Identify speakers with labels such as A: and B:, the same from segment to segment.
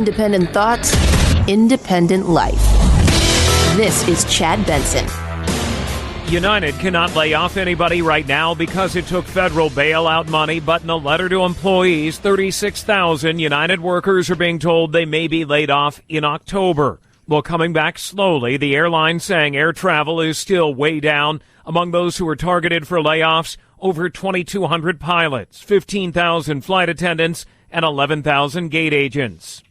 A: Independent thoughts, independent life. This is Chad Benson.
B: United cannot lay off anybody right now because it took federal bailout money, but in a letter to employees, 36,000 United workers are being told they may be laid off in October. Well, coming back slowly, the airline saying air travel is still way down. Among those who are targeted for layoffs, over 2,200 pilots, 15,000 flight attendants, and 11,000 gate agents.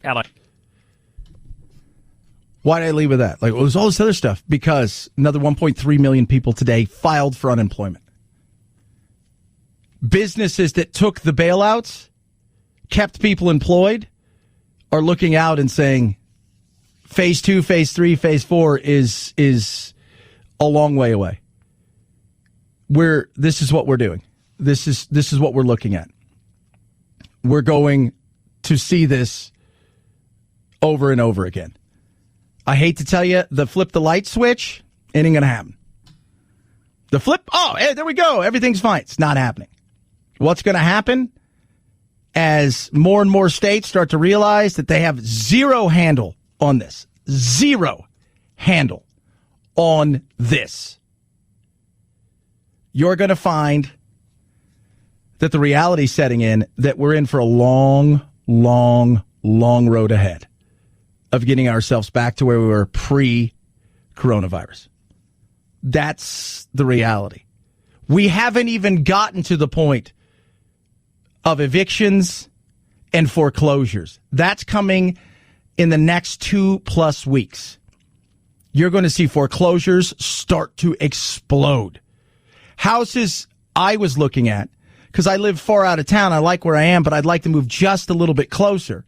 C: Why did I leave with that? Like, it was all this other stuff because another 1.3 million people today filed for unemployment. Businesses that took the bailouts, kept people employed, are looking out and saying, phase 2, phase 3, phase 4 is a long way away. This is what we're doing. This is what we're looking at. We're going to see this over and over again. I hate to tell you, the flip the light switch ain't going to happen. The flip, hey, there we go. Everything's fine. It's not happening. What's going to happen as more and more states start to realize that they have zero handle on this. Zero handle on this. You're going to find that the reality setting in that we're in for a long, long, long road ahead of getting ourselves back to where we were pre-coronavirus. That's the reality. We haven't even gotten to the point of evictions and foreclosures. That's coming in the next 2+ weeks. You're going to see foreclosures start to explode. Houses I was looking at, because I live far out of town. I like where I am, but I'd like to move just a little bit closer.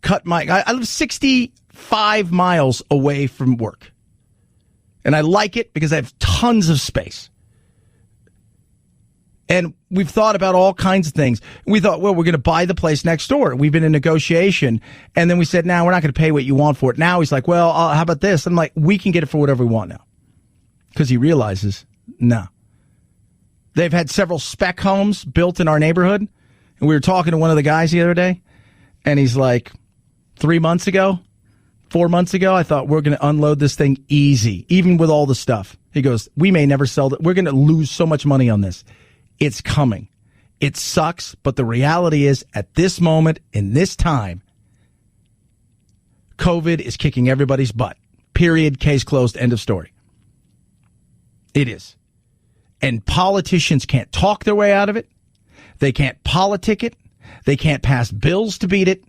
C: I live 65 miles away from work. And I like it because I have tons of space. And we've thought about all kinds of things. We thought, well, we're going to buy the place next door. We've been in negotiation. And then we said, no, we're not going to pay what you want for it. Now he's like, well, how about this? I'm like, we can get it for whatever we want now. Because he realizes, no. They've had several spec homes built in our neighborhood. And we were talking to one of the guys the other day. And he's like, 4 months ago, I thought we're going to unload this thing easy, even with all the stuff. He goes, we may never sell it. We're going to lose so much money on this. It's coming. It sucks, but the reality is, at this moment, in this time, COVID is kicking everybody's butt. Period. Case closed. End of story. It is. And politicians can't talk their way out of it. They can't politic it. They can't pass bills to beat it.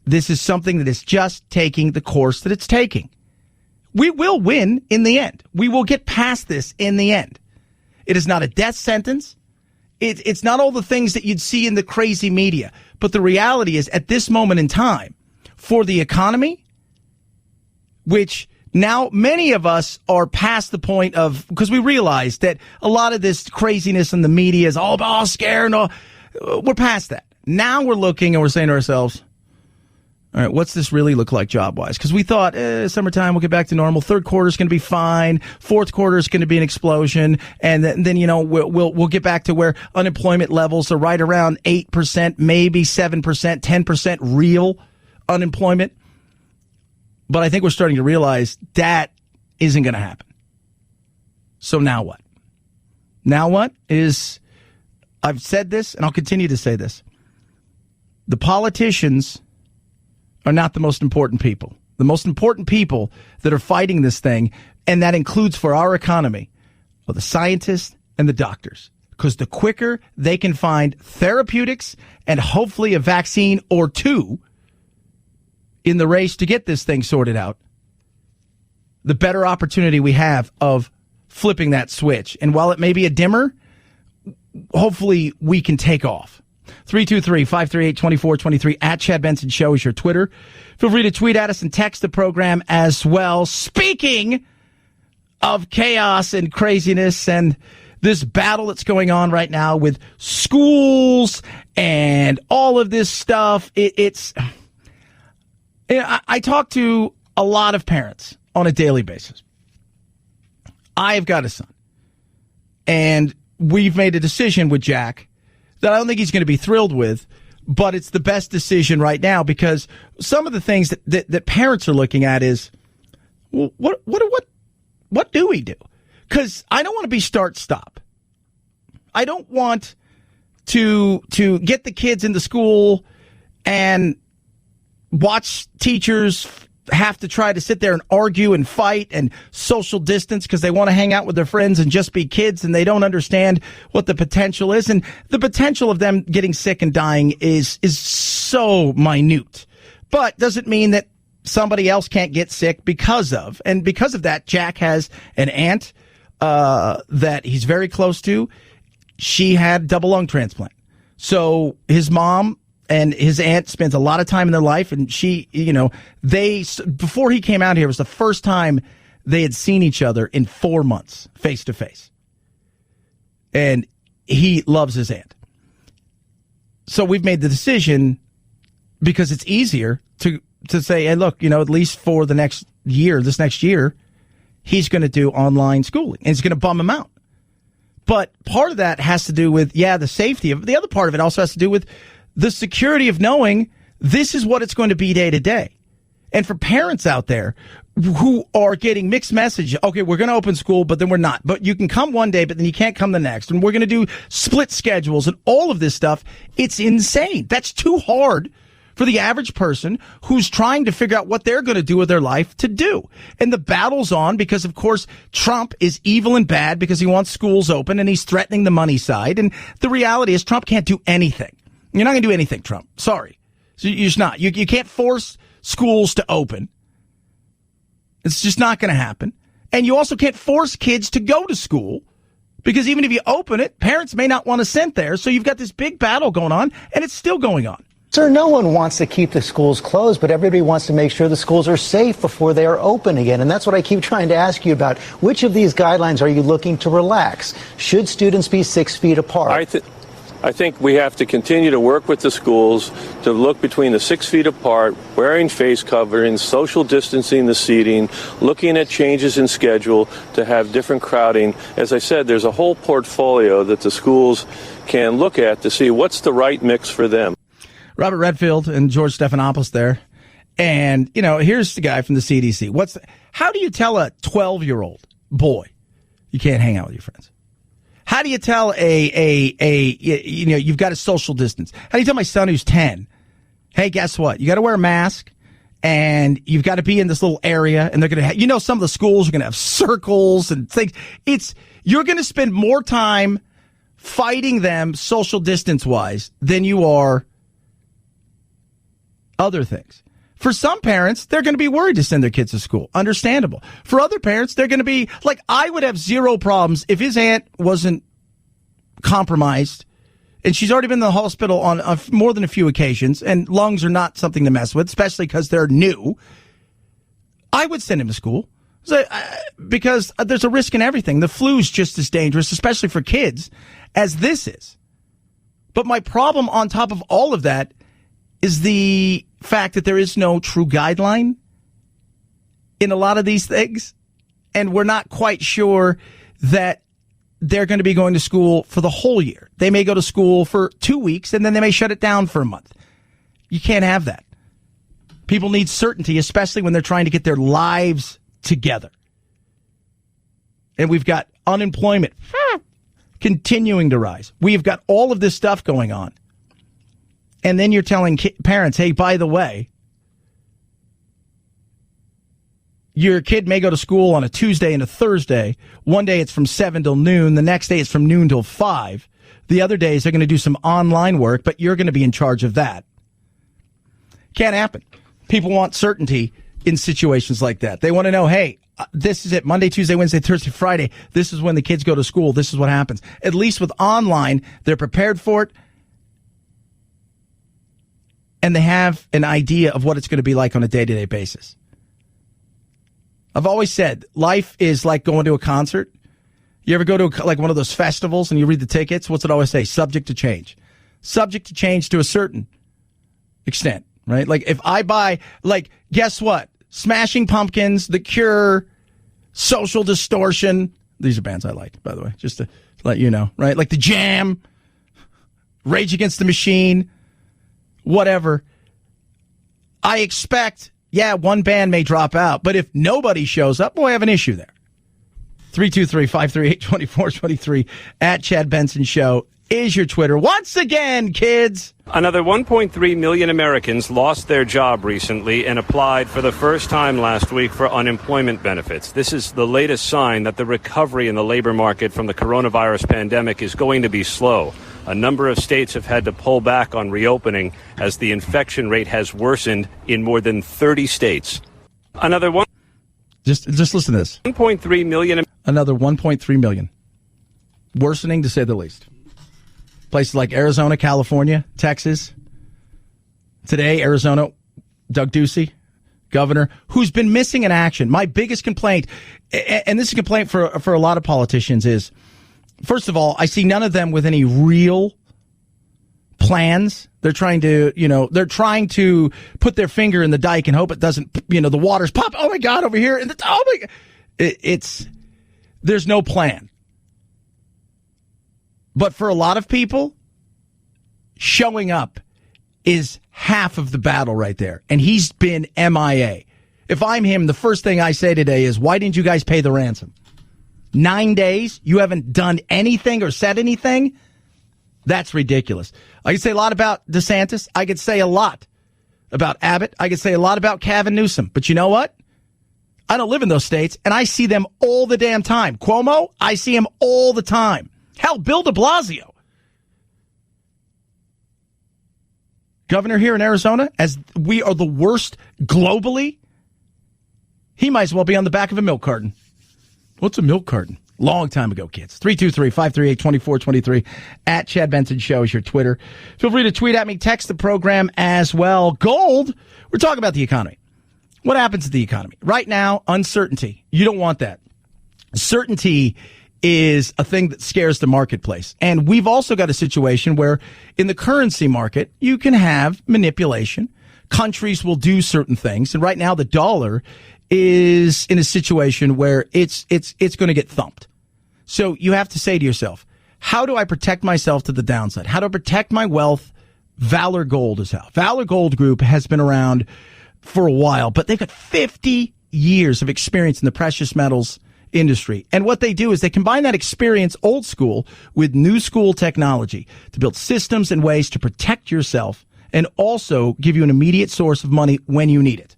C: This is something that is just taking the course that it's taking. We will win in the end. We will get past this in the end. It is not a death sentence. It's not all the things that you'd see in the crazy media. But the reality is, at this moment in time, for the economy, which now many of us are past the point of, because we realize that a lot of this craziness in the media is all about scare and all. We're past that. Now we're looking and we're saying to ourselves, all right, what's this really look like job-wise? Because we thought, summertime, we'll get back to normal. Third quarter is going to be fine. Fourth quarter is going to be an explosion. And then we'll get back to where unemployment levels are right around 8%, maybe 7%, 10% real unemployment. But I think we're starting to realize that isn't going to happen. So now what? Now what is, I've said this and I'll continue to say this. The politicians are not the most important people. The most important people that are fighting this thing, and that includes for our economy, are the scientists and the doctors. Because the quicker they can find therapeutics and hopefully a vaccine or two in the race to get this thing sorted out, the better opportunity we have of flipping that switch. And while it may be a dimmer, hopefully we can take off. 323-538-2423 at Chad Benson Show is your Twitter. Feel free to tweet at us and text the program as well. Speaking of chaos and craziness and this battle that's going on right now with schools and all of this stuff, I talk to a lot of parents on a daily basis. I've got a son, and we've made a decision with Jack that I don't think he's going to be thrilled with, but it's the best decision right now because some of the things that parents are looking at is, well, what do we do? Because I don't want to be start-stop. I don't want to get the kids into school and watch teachers have to try to sit there and argue and fight and social distance because they want to hang out with their friends and just be kids and they don't understand what the potential is. And the potential of them getting sick and dying is so minute. But doesn't mean that somebody else can't get sick because of. And because of that, Jack has an aunt that he's very close to. She had double lung transplant. So his mom and his aunt spends a lot of time in their life, and she, before he came out here, it was the first time they had seen each other in 4 months, face to face. And he loves his aunt. So we've made the decision, because it's easier to say, hey, look, at least for this next year, he's going to do online schooling, and it's going to bum him out. But part of that has to do with, the safety of it. The other part of it also has to do with the security of knowing this is what it's going to be day to day. And for parents out there who are getting mixed message, okay, we're going to open school, but then we're not. But you can come one day, but then you can't come the next. And we're going to do split schedules and all of this stuff. It's insane. That's too hard for the average person who's trying to figure out what they're going to do with their life to do. And the battle's on because, of course, Trump is evil and bad because he wants schools open and he's threatening the money side. And the reality is Trump can't do anything. You're not going to do anything, Trump. Sorry. So you're just not. You can't force schools to open. It's just not going to happen. And you also can't force kids to go to school because even if you open it, parents may not want to send there. So you've got this big battle going on, and it's still going on.
D: Sir, no one wants to keep the schools closed, but everybody wants to make sure the schools are safe before they are open again. And that's what I keep trying to ask you about. Which of these guidelines are you looking to relax? Should students be 6 feet apart?
E: I think we have to continue to work with the schools to look between the 6 feet apart, wearing face coverings, social distancing the seating, looking at changes in schedule to have different crowding. As I said, there's a whole portfolio that the schools can look at to see what's the right mix for them.
C: Robert Redfield and George Stephanopoulos there. And, here's the guy from the CDC. How do you tell a 12-year-old boy you can't hang out with your friends? How do you tell you've got to social distance? How do you tell my son who's 10, hey, guess what? You got to wear a mask and you've got to be in this little area and they're going to some of the schools are going to have circles and things. You're going to spend more time fighting them social distance wise than you are other things. For some parents, they're going to be worried to send their kids to school. Understandable. For other parents, they're going to be like, I would have zero problems if his aunt wasn't compromised. And she's already been in the hospital on more than a few occasions. And lungs are not something to mess with, especially because they're new. I would send him to school because there's a risk in everything. The flu's just as dangerous, especially for kids, as this is. But my problem on top of all of that is the fact that there is no true guideline in a lot of these things. And we're not quite sure that they're going to be going to school for the whole year. They may go to school for 2 weeks and then they may shut it down for a month. You can't have that. People need certainty, especially when they're trying to get their lives together. And we've got unemployment continuing to rise. We've got all of this stuff going on. And then you're telling parents, hey, by the way, your kid may go to school on a Tuesday and a Thursday. One day it's from 7 till noon. The next day it's from noon till 5. The other days they're going to do some online work, but you're going to be in charge of that. Can't happen. People want certainty in situations like that. They want to know, hey, this is it. Monday, Tuesday, Wednesday, Thursday, Friday. This is when the kids go to school. This is what happens. At least with online, they're prepared for it. And they have an idea of what it's going to be like on a day-to-day basis. I've always said life is like going to a concert. You ever go to like one of those festivals and you read the tickets? What's it always say? Subject to change. Subject to change to a certain extent, right? Like if I buy, guess what? Smashing Pumpkins, The Cure, Social Distortion. These are bands I like, by the way, just to let you know, right? Like The Jam, Rage Against the Machine. whatever. I expect, one band may drop out, but if nobody shows up, I have an issue there. 323-538-2423 at Chad Benson Show is your Twitter. Once again, kids.
F: Another 1.3 million Americans lost their job recently and applied for the first time last week for unemployment benefits. This is the latest sign that the recovery in the labor market from the coronavirus pandemic is going to be slow. A number of states have had to pull back on reopening as the infection rate has worsened in more than 30 states. Another one.
C: Just listen to this.
F: 1.3 million.
C: Another 1.3 million. Worsening, to say the least. Places like Arizona, California, Texas. Today, Arizona, Doug Ducey, governor, who's been missing in action. My biggest complaint, and this is a complaint for a lot of politicians, is, first of all, I see none of them with any real plans. They're trying to, put their finger in the dike and hope it doesn't, the waters pop. Oh my God, over here. And there's no plan. But for a lot of people, showing up is half of the battle right there. And he's been MIA. If I'm him, the first thing I say today is, why didn't you guys pay the ransom? 9 days? You haven't done anything or said anything? That's ridiculous. I could say a lot about DeSantis. I could say a lot about Abbott. I could say a lot about Gavin Newsom. But you know what? I don't live in those states, and I see them all the damn time. Cuomo, I see him all the time. Hell, Bill de Blasio, governor here in Arizona, as we are the worst globally, he might as well be on the back of a milk carton. What's a milk carton? Long time ago, kids. 323-538-2423 at Chad Benson Show is your Twitter. Feel free to tweet at me, text the program as well. Gold, we're talking about the economy. What happens to the economy? Right now, uncertainty. You don't want that. Certainty is a thing that scares the marketplace. And we've also got a situation where in the currency market, you can have manipulation. Countries will do certain things. And right now, the dollar is in a situation where it's going to get thumped. So you have to say to yourself, how do I protect myself to the downside? How do I protect my wealth? Valor Gold is out. Valor Gold Group has been around for a while, but they've got 50 years of experience in the precious metals industry. And what they do is they combine that experience, old school, with new school technology to build systems and ways to protect yourself and also give you an immediate source of money when you need it.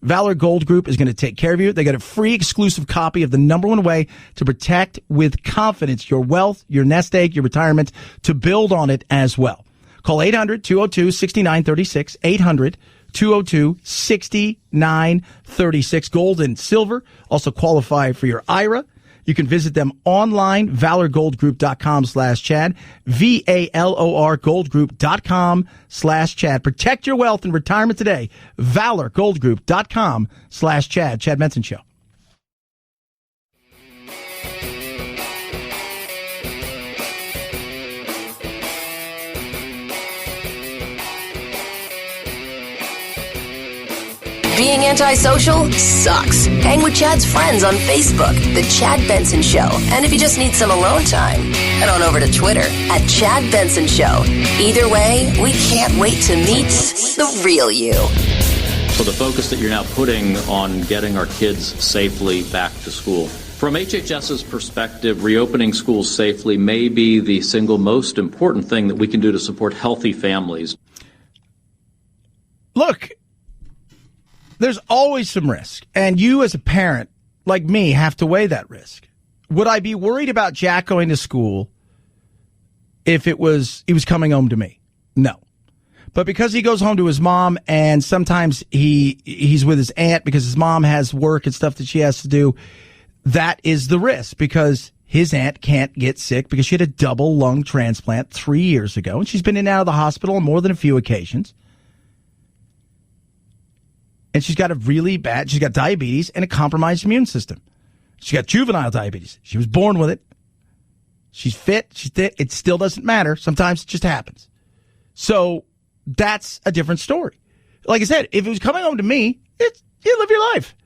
C: Valor Gold Group is going to take care of you. They got a free exclusive copy of the #1 way to protect with confidence your wealth, your nest egg, your retirement, to build on it as well. Call 800-202-6936, 800-202-6936. Gold and silver also qualify for your IRA. You can visit them online, valorgoldgroup.com/Chad, VALOR goldgroup.com/Chad. Protect your wealth and retirement today. valorgoldgroup.com/Chad. Chad Benson Show.
A: Being antisocial sucks. Hang with Chad's friends on Facebook, The Chad Benson Show. And if you just need some alone time, head on over to Twitter at Chad Benson Show. Either way, we can't wait to meet the real you.
G: So the focus that you're now putting on getting our kids safely back to school. From HHS's perspective, reopening schools safely may be the single most important thing that we can do to support healthy families.
C: Look, there's always some risk, and you as a parent, like me, have to weigh that risk. Would I be worried about Jack going to school if he was coming home to me? No. But because he goes home to his mom, and sometimes he's with his aunt because his mom has work and stuff that she has to do, that is the risk, because his aunt can't get sick because she had a double lung transplant 3 years ago, and she's been in and out of the hospital on more than a few occasions. And she's got she's got diabetes and a compromised immune system. She's got juvenile diabetes. She was born with it. She's fit. She's fit. It still doesn't matter. Sometimes it just happens. So that's a different story. Like I said, if it was coming home to me, you live your life.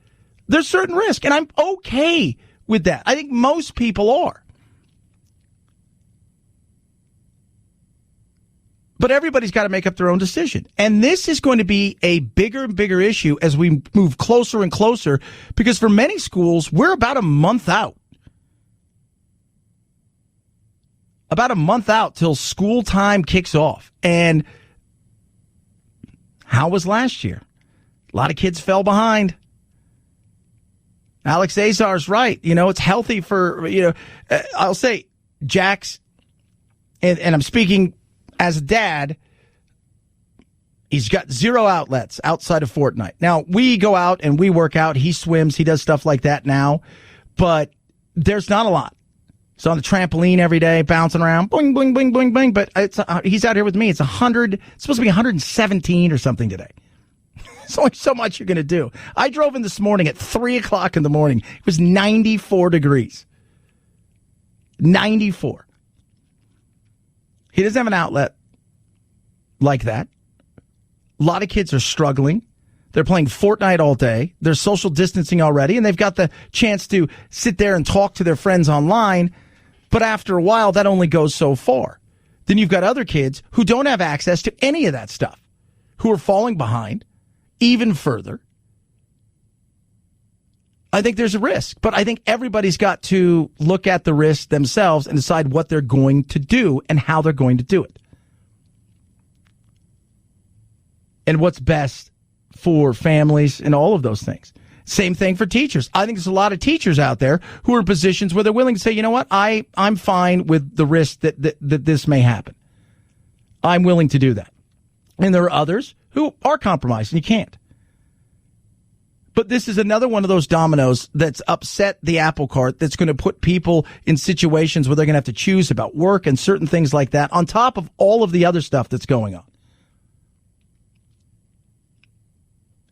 C: There's certain risk, and I'm okay with that. I think most people are. But everybody's got to make up their own decision. And this is going to be a bigger and bigger issue as we move closer and closer, because for many schools, we're about a month out. About a month out till school time kicks off. And how was last year? A lot of kids fell behind. Alex Azar's right. It's healthy for, I'll say, Jack's, and I'm speaking as a dad, he's got zero outlets outside of Fortnite. Now, we go out and we work out. He swims. He does stuff like that now. But there's not a lot. He's on the trampoline every day, bouncing around, boing, boing, boing, boing, boing. But he's out here with me. It's 100. It's supposed to be 117 or something today. There's only so much you're going to do. I drove in this morning at 3 o'clock in the morning. It was 94 degrees. 94. He doesn't have an outlet like that. A lot of kids are struggling. They're playing Fortnite all day. They're social distancing already, and they've got the chance to sit there and talk to their friends online. But after a while, that only goes so far. Then you've got other kids who don't have access to any of that stuff, who are falling behind even further. I think there's a risk, but I think everybody's got to look at the risk themselves and decide what they're going to do and how they're going to do it. And what's best for families and all of those things. Same thing for teachers. I think there's a lot of teachers out there who are in positions where they're willing to say, you know what, I'm fine with the risk that this may happen. I'm willing to do that. And there are others who are compromised and you can't. But this is another one of those dominoes that's upset the apple cart, that's going to put people in situations where they're going to have to choose about work and certain things like that, on top of all of the other stuff that's going on.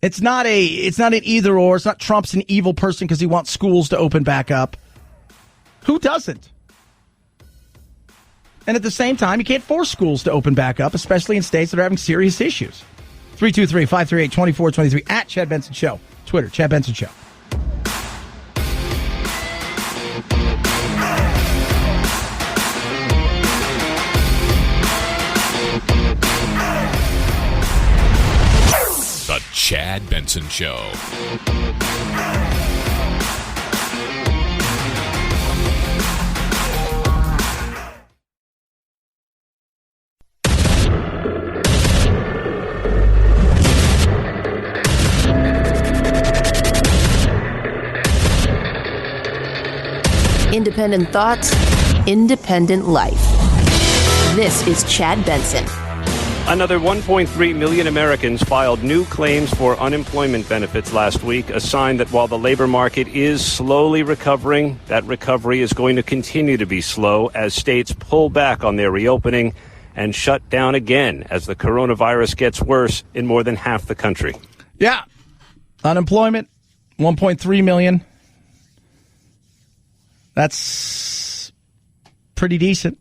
C: It's not an either or. It's not Trump's an evil person because he wants schools to open back up. Who doesn't? And at the same time, you can't force schools to open back up, especially in states that are having serious issues. 323-538-2423 at Chad Benson Show. Twitter, Chad Benson Show.
H: The Chad Benson Show.
A: Independent thoughts, independent life. This is Chad Benson.
F: Another 1.3 million Americans filed new claims for unemployment benefits last week, a sign that while the labor market is slowly recovering, that recovery is going to continue to be slow as states pull back on their reopening and shut down again as the coronavirus gets worse in more than half the country.
C: Yeah. Unemployment, 1.3 million. That's pretty decent,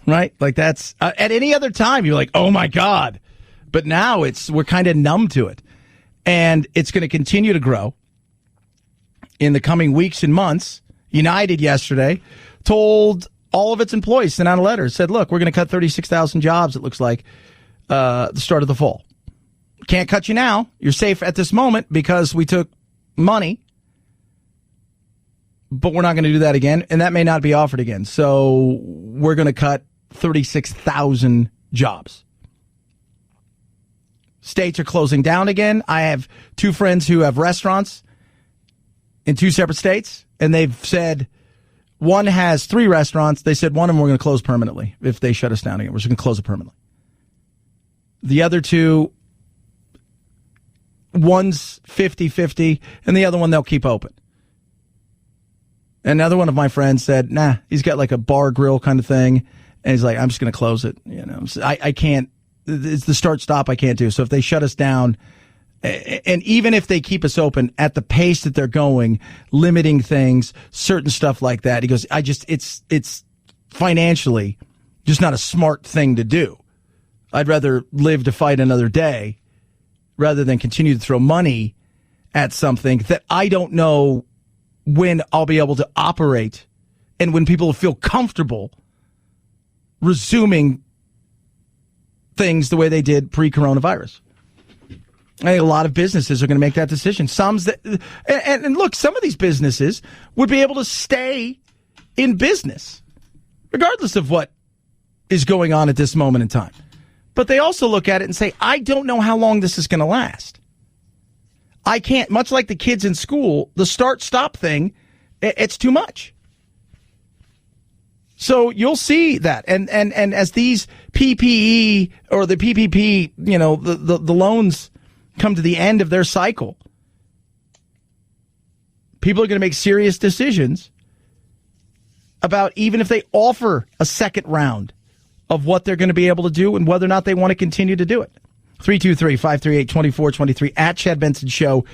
C: right? Like that's at any other time you're like, oh my God. But now we're kind of numb to it, and it's going to continue to grow in the coming weeks and months. United yesterday told all of its employees, sent out a letter, said, look, we're going to cut 36,000 jobs. It looks like the start of the fall. Can't cut you now. You're safe at this moment because we took money. But we're not going to do that again, and that may not be offered again. So we're going to cut 36,000 jobs. States are closing down again. I have two friends who have restaurants in two separate states, and they've said one has 3 restaurants. They said one of them we're going to close permanently if they shut us down again. We're just going to close it permanently. The other 2, one's 50-50, and the other one they'll keep open. Another one of my friends said, nah, he's got like a bar grill kind of thing. And he's like, I'm just going to close it. You know, I can't, it's the start stop I can't do. So if they shut us down, and even if they keep us open at the pace that they're going, limiting things, certain stuff like that, he goes, it's financially just not a smart thing to do. I'd rather live to fight another day rather than continue to throw money at something that I don't know when I'll be able to operate and when people feel comfortable resuming things the way they did pre-coronavirus. I think a lot of businesses are going to make that decision. And look, some of these businesses would be able to stay in business regardless of what is going on at this moment in time. But they also look at it and say, I don't know how long this is going to last. I can't, much like the kids in school, the start-stop thing, it's too much. So you'll see that. And as these PPE or the PPP, the loans come to the end of their cycle, people are going to make serious decisions about even if they offer a second round of what they're going to be able to do and whether or not they want to continue to do it. 323-538-2423 at Chad Benson Show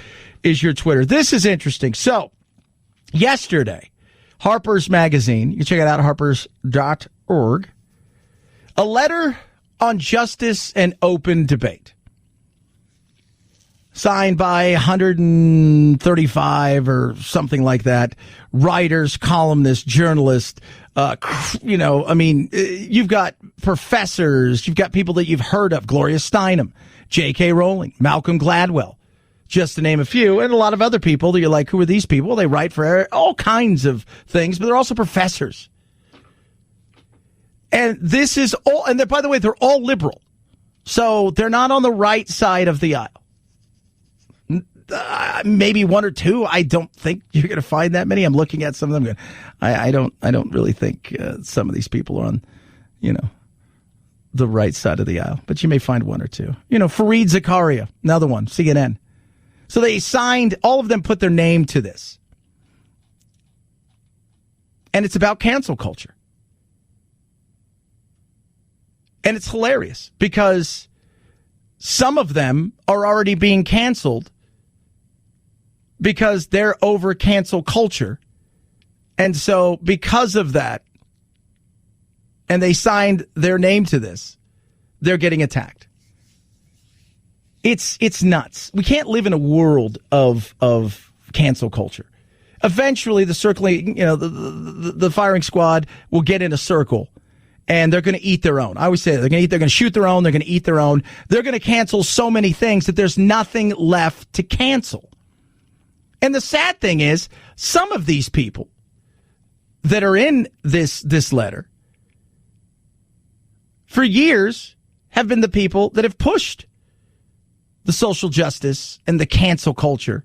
C: is your Twitter. This is interesting. So yesterday, Harper's Magazine, you can check it out at harpers.org, a letter on justice and open debate, signed by 135 or something like that, writers, columnists, journalists. You've got professors, you've got people that you've heard of, Gloria Steinem, J.K. Rowling, Malcolm Gladwell, just to name a few, and a lot of other people that you're like, who are these people? They write for all kinds of things, but they're also professors. And this is all, and by the way, they're all liberal. So they're not on the right side of the aisle. Maybe one or two. I don't think you're going to find that many. I'm looking at some of them. I don't really think some of these people are on, the right side of the aisle. But you may find one or two. Fareed Zakaria, another one, CNN. So they signed, all of them put their name to this. And it's about cancel culture. And it's hilarious because some of them are already being canceled because they're over cancel culture. And so because of that, and they signed their name to this, they're getting attacked. It's nuts. We can't live in a world of cancel culture. Eventually, the circling, the firing squad will get in a circle, and they're going to eat their own. I always say they're going to shoot their own. They're going to eat their own. They're going to cancel so many things that there's nothing left to cancel. And the sad thing is, some of these people that are in this letter for years have been the people that have pushed the social justice and the cancel culture.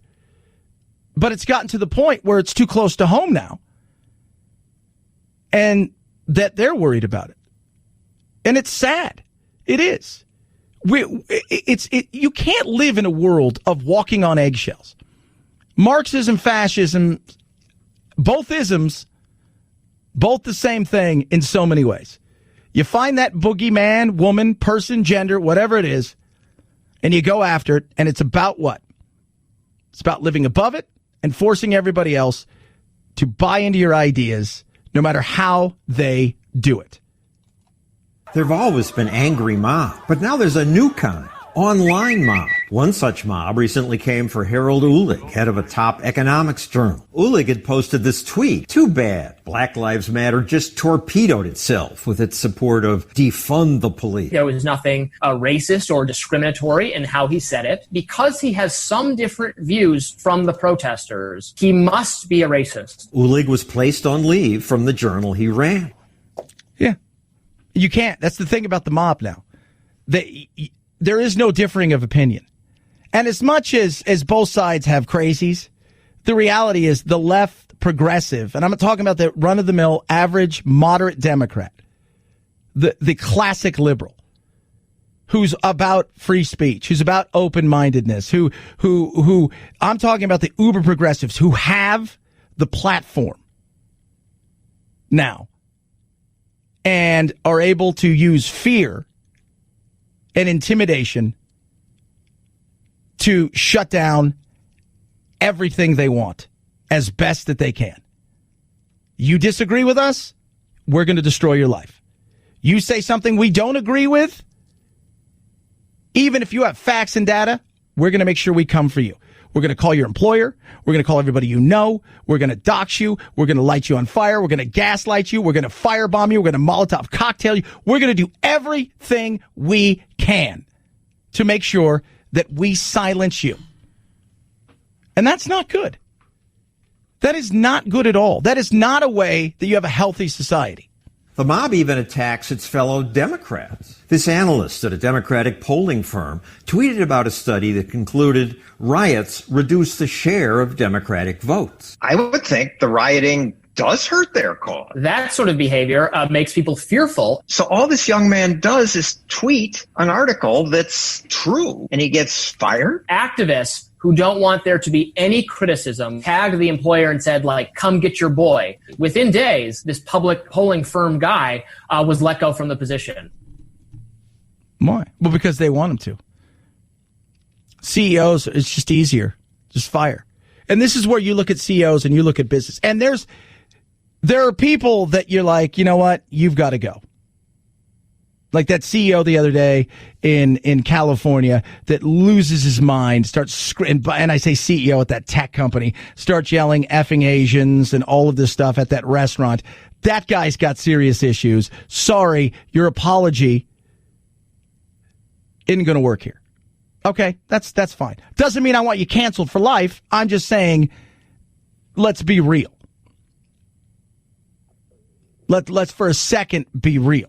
C: But it's gotten to the point where it's too close to home now. And that they're worried about it. And it's sad. It is. You can't live in a world of walking on eggshells. Marxism, fascism, both isms, both the same thing in so many ways. You find that boogeyman, woman, person, gender, whatever it is, and you go after it, and it's about what? It's about living above it and forcing everybody else to buy into your ideas, no matter how they do it.
I: There have always been angry mobs, but now there's a new kind, online mob. One such mob recently came for Harold Uhlig, head of a top economics journal. Uhlig had posted this tweet: "Too bad, Black Lives Matter just torpedoed itself with its support of defund the police."
J: There was nothing racist or discriminatory in how he said it. Because he has some different views from the protesters, he must be a racist.
I: Uhlig was placed on leave from the journal he ran.
C: Yeah. You can't. That's the thing about the mob now. There is no differing of opinion. And as much as both sides have crazies, the reality is the left progressive, and I'm talking about the run-of-the-mill, average, moderate Democrat, the classic liberal, who's about free speech, who's about open-mindedness, who I'm talking about the uber progressives who have the platform now and are able to use fear and intimidation to shut down everything they want as best that they can. You disagree with us, we're going to destroy your life. You say something we don't agree with, even if you have facts and data, we're going to make sure we come for you. We're going to call your employer. We're going to call everybody you know. We're going to dox you. We're going to light you on fire. We're going to gaslight you. We're going to firebomb you. We're going to Molotov cocktail you. We're going to do everything we can to make sure that we silence you. And that's not good. That is not good at all. That is not a way that you have a healthy society.
I: The mob even attacks its fellow Democrats. This analyst at a Democratic polling firm tweeted about a study that concluded riots reduce the share of Democratic votes.
K: I would think the rioting does hurt their cause.
J: That sort of behavior makes people fearful.
K: So all this young man does is tweet an article that's true, and he gets fired?
J: Activists who don't want there to be any criticism tagged the employer and said, like, come get your boy. Within days, this public polling firm guy was let go from the position.
C: Why? Well, because they want him to. CEOs, it's just easier. Just fire. And this is where you look at CEOs and you look at business. And there are people that you're like, you know what? You've got to go. Like that CEO the other day in California that loses his mind, starts and I say CEO at that tech company, starts yelling effing Asians and all of this stuff at that restaurant. That guy's got serious issues. Sorry, your apology isn't going to work here. Okay, that's fine. Doesn't mean I want you canceled for life. I'm just saying, let's be real. Let's for a second be real.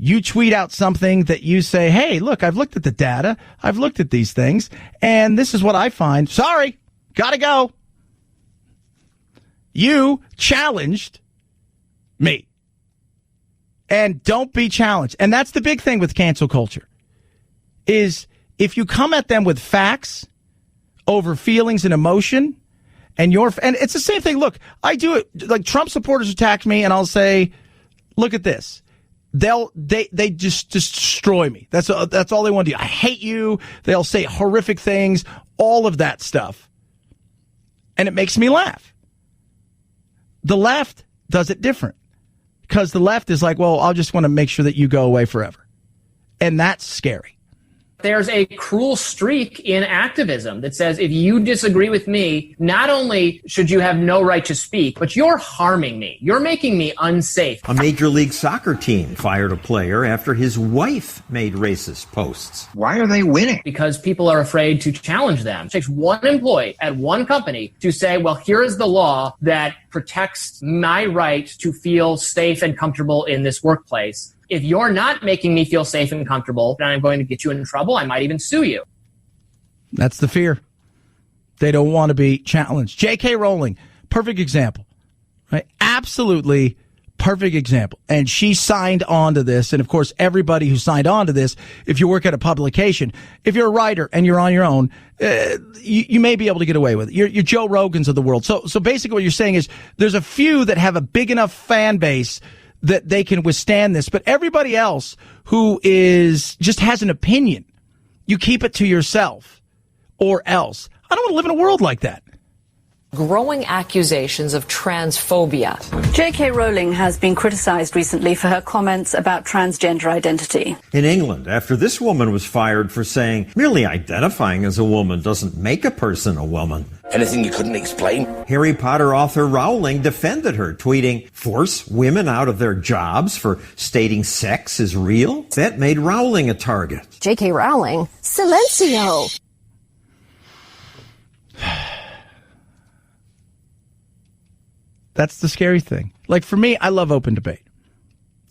C: You tweet out something that you say, hey, look, I've looked at the data. I've looked at these things, and this is what I find. Sorry, gotta go. You challenged me. And don't be challenged. And that's the big thing with cancel culture, is if you come at them with facts over feelings and emotion, and it's the same thing. Look, I do it. Like Trump supporters attack me, and I'll say, look at this. They just destroy me. That's all they want to do. I hate you. They'll say horrific things, all of that stuff. And it makes me laugh. The left does it different, because the left is like, well, I'll just want to make sure that you go away forever. And that's scary.
J: There's a cruel streak in activism that says if you disagree with me, not only should you have no right to speak, but you're harming me. You're making me unsafe.
I: A Major League Soccer team fired a player after his wife made racist posts.
K: Why are they winning?
J: Because people are afraid to challenge them. It takes one employee at one company to say, well, here is the law that protects my right to feel safe and comfortable in this workplace. If you're not making me feel safe and comfortable, then I'm going to get you in trouble. I might even sue you.
C: That's the fear. They don't want to be challenged. J.K. Rowling, perfect example, right? Absolutely perfect example. And she signed on to this. And of course, everybody who signed on to this, if you work at a publication, if you're a writer and you're on your own, you may be able to get away with it. You're Joe Rogans of the world. So basically what you're saying is there's a few that have a big enough fan base that they can withstand this, but everybody else who just has an opinion, you keep it to yourself, or else. I don't want to live in a world like that.
L: Growing accusations of transphobia.
M: J.K. Rowling has been criticized recently for her comments about transgender identity.
I: In England, after this woman was fired for saying merely identifying as a woman doesn't make a person a woman.
N: Anything you couldn't explain?
I: Harry Potter author Rowling defended her, tweeting, force women out of their jobs for stating sex is real? That made Rowling a target.
O: J.K. Rowling, silencio.
C: That's the scary thing. Like, for me, I love open debate.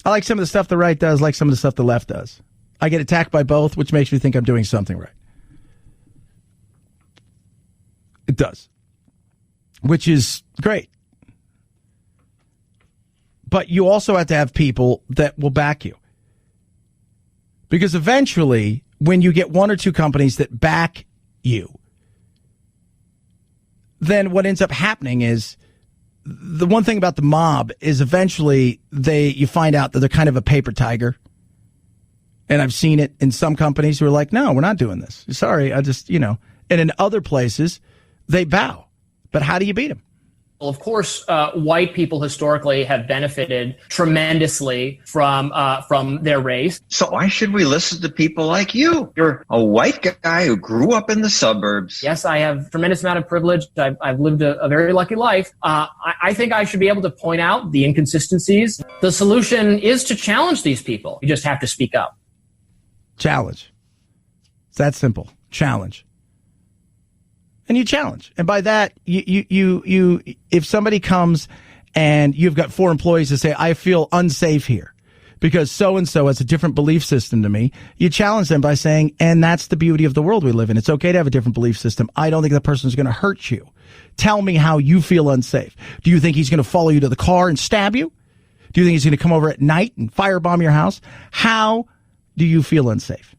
C: I like some of the stuff the right does, like some of the stuff the left does. I get attacked by both, which makes me think I'm doing something right. It does. Which is great. But you also have to have people that will back you. Because eventually, when you get one or two companies that back you, then what ends up happening is, the one thing about the mob is eventually you find out that they're kind of a paper tiger. And I've seen it in some companies who are like, no, we're not doing this. Sorry, and in other places, they bow. But how do you beat them?
J: Well, of course, white people historically have benefited tremendously from their race.
K: So why should we listen to people like you? You're a white guy who grew up in the suburbs.
J: Yes, I have a tremendous amount of privilege. I've lived a very lucky life. I think I should be able to point out the inconsistencies. The solution is to challenge these people. You just have to speak up.
C: Challenge. It's that simple. Challenge. And you challenge. And by that, you if somebody comes and you've got 4 employees that say, I feel unsafe here because so-and-so has a different belief system to me, you challenge them by saying, and that's the beauty of the world we live in. It's okay to have a different belief system. I don't think that person's going to hurt you. Tell me how you feel unsafe. Do you think he's going to follow you to the car and stab you? Do you think he's going to come over at night and firebomb your house? How do you feel unsafe?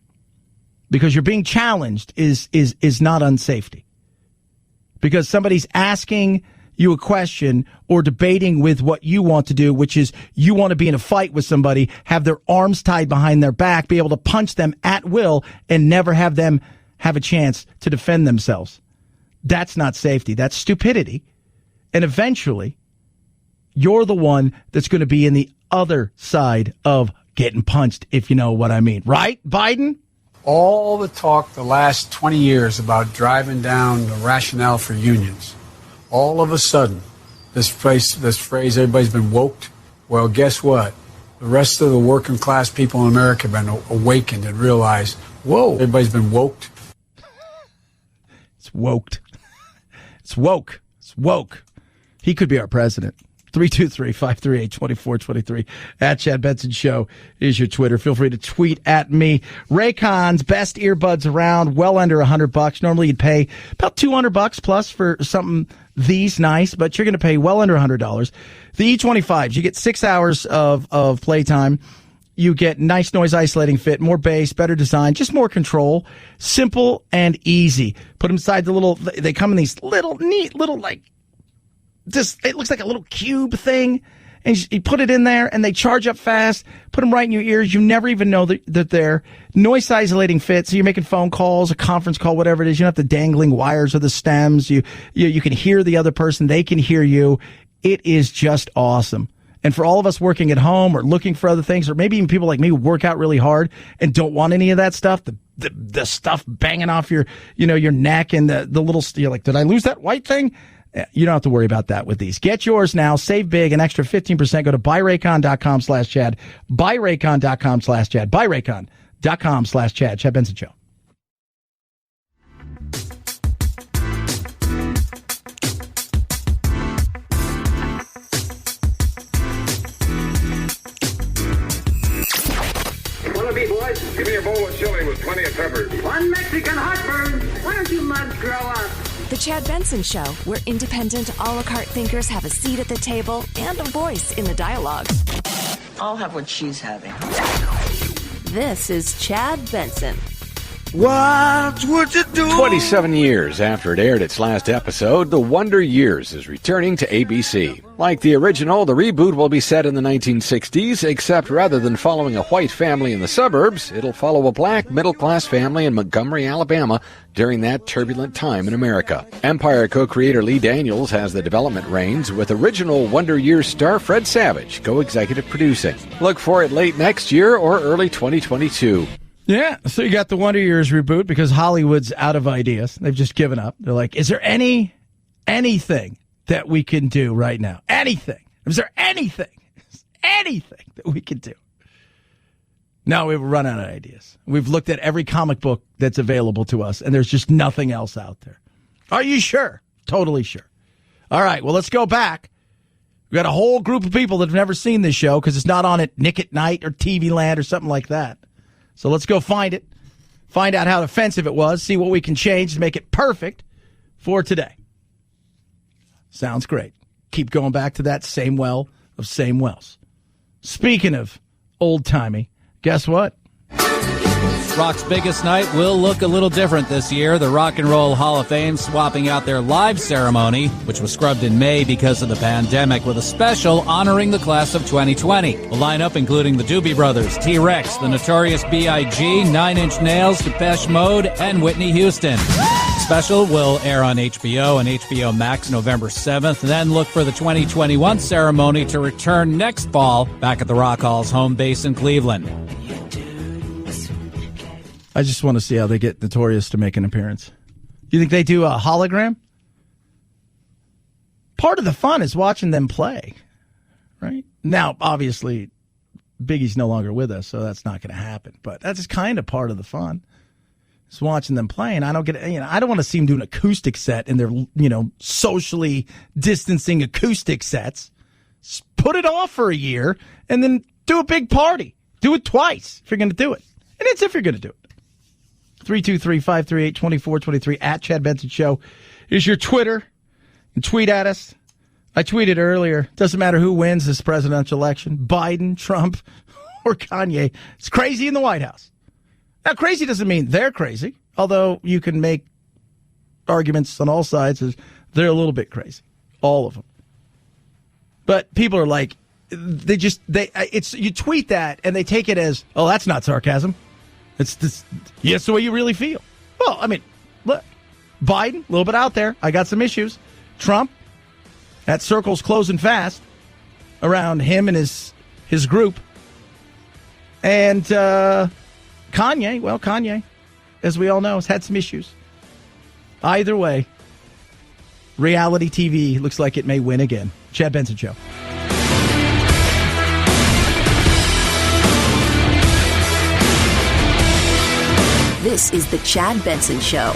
C: Because you're being challenged is not unsafety. Because somebody's asking you a question or debating with what you want to do, which is you want to be in a fight with somebody, have their arms tied behind their back, be able to punch them at will and never have them have a chance to defend themselves. That's not safety. That's stupidity. And eventually, you're the one that's going to be in the other side of getting punched, if you know what I mean. Right, Biden?
N: All the talk the last 20 years about driving down the rationale for unions. All of a sudden, this phrase, everybody's been woked. Well, guess what? The rest of the working class people in America have been awakened and realized, whoa, everybody's been woked.
C: It's woked. It's woke. It's woke. He could be our president. 323-538-2423. At Chad Benson Show is your Twitter. Feel free to tweet at me. Raycon's best earbuds around, well under $100. Normally you'd pay about $200 plus for something these nice, but you're going to pay well under $100. The E25s, you get 6 hours of playtime. You get nice noise isolating fit, more bass, better design, just more control. Simple and easy. Put them inside they come in these neat little it looks like a little cube thing, and you put it in there, and they charge up fast. Put them right in your ears. You never even know that they're noise isolating fit. So you're making phone calls, a conference call, whatever it is. You don't have the dangling wires or the stems. You can hear the other person. They can hear you. It is just awesome. And for all of us working at home or looking for other things, or maybe even people like me who work out really hard and don't want any of that stuff, the stuff banging off your neck and the little, you're like, did I lose that white thing? You don't have to worry about that with these. Get yours now. Save big, an extra 15%. Go to buyraycon.com/Chad. Buyraycon.com/Chad. Buyraycon.com/Chad. Chad Benson Show.
P: Wanna be boys? Give me a bowl of chili with plenty of peppers. One Mexican heartburn. Why don't you mugs grow up?
O: The Chad Benson Show, where independent, a la carte thinkers have a seat at the table and a voice in the dialogue.
Q: I'll have what she's having.
O: This is Chad Benson.
R: What would you do? 27 years after it aired its last episode, The Wonder Years is returning to ABC. Like the original, the reboot will be set in the 1960s, except rather than following a white family in the suburbs, it'll follow a black middle-class family in Montgomery, Alabama during that turbulent time in America. Empire co-creator Lee Daniels has the development reins, with original Wonder Years star Fred Savage co-executive producing. Look for it late next year or early 2022.
C: Yeah, so you got the Wonder Years reboot because Hollywood's out of ideas. They've just given up. They're like, is there anything that we can do right now? Anything? Is there anything that we can do? No, we've run out of ideas. We've looked at every comic book that's available to us, and there's just nothing else out there. Are you sure? Totally sure. All right, well, let's go back. We've got a whole group of people that have never seen this show because it's not on at Nick at Night or TV Land or something like that. So let's go find it, find out how offensive it was, see what we can change to make it perfect for today. Sounds great. Keep going back to that same well of same wells. Speaking of old-timey, guess what?
S: Rock's biggest night will look a little different this year. The Rock and Roll Hall of Fame swapping out their live ceremony, which was scrubbed in May because of the pandemic, with a special honoring the class of 2020. A lineup including the Doobie Brothers, T-Rex, the Notorious B.I.G., 9 Inch Nails, Depeche Mode, and Whitney Houston. special will air on HBO and HBO Max November 7th. Then look for the 2021 ceremony to return next fall back at the Rock Hall's home base in Cleveland.
C: I just want to see how they get Notorious to make an appearance. You think they do a hologram? Part of the fun is watching them play, right? Now, obviously, Biggie's no longer with us, so that's not going to happen. But that's kind of part of the fun. Just watching them play, and I don't want to see them do an acoustic set in their, socially distancing acoustic sets. Just put it off for a year, and then do a big party. Do it twice if you're going to do it. And it's if you're going to do it. 323-538-2423 at Chad Benson Show is your Twitter. And tweet at us. I tweeted earlier, doesn't matter who wins this presidential election, Biden, Trump, or Kanye. It's crazy in the White House. Now, crazy doesn't mean they're crazy, although you can make arguments on all sides as they're a little bit crazy. All of them. But people are like, you tweet that and they take it as, oh, that's not sarcasm. It's the way you really feel. Well, I mean, look, Biden, a little bit out there. I got some issues. Trump, that circle's closing fast around him and his group. And Kanye, as we all know, has had some issues. Either way, reality TV looks like it may win again. Chad Benson Show.
A: This is the Chad Benson Show.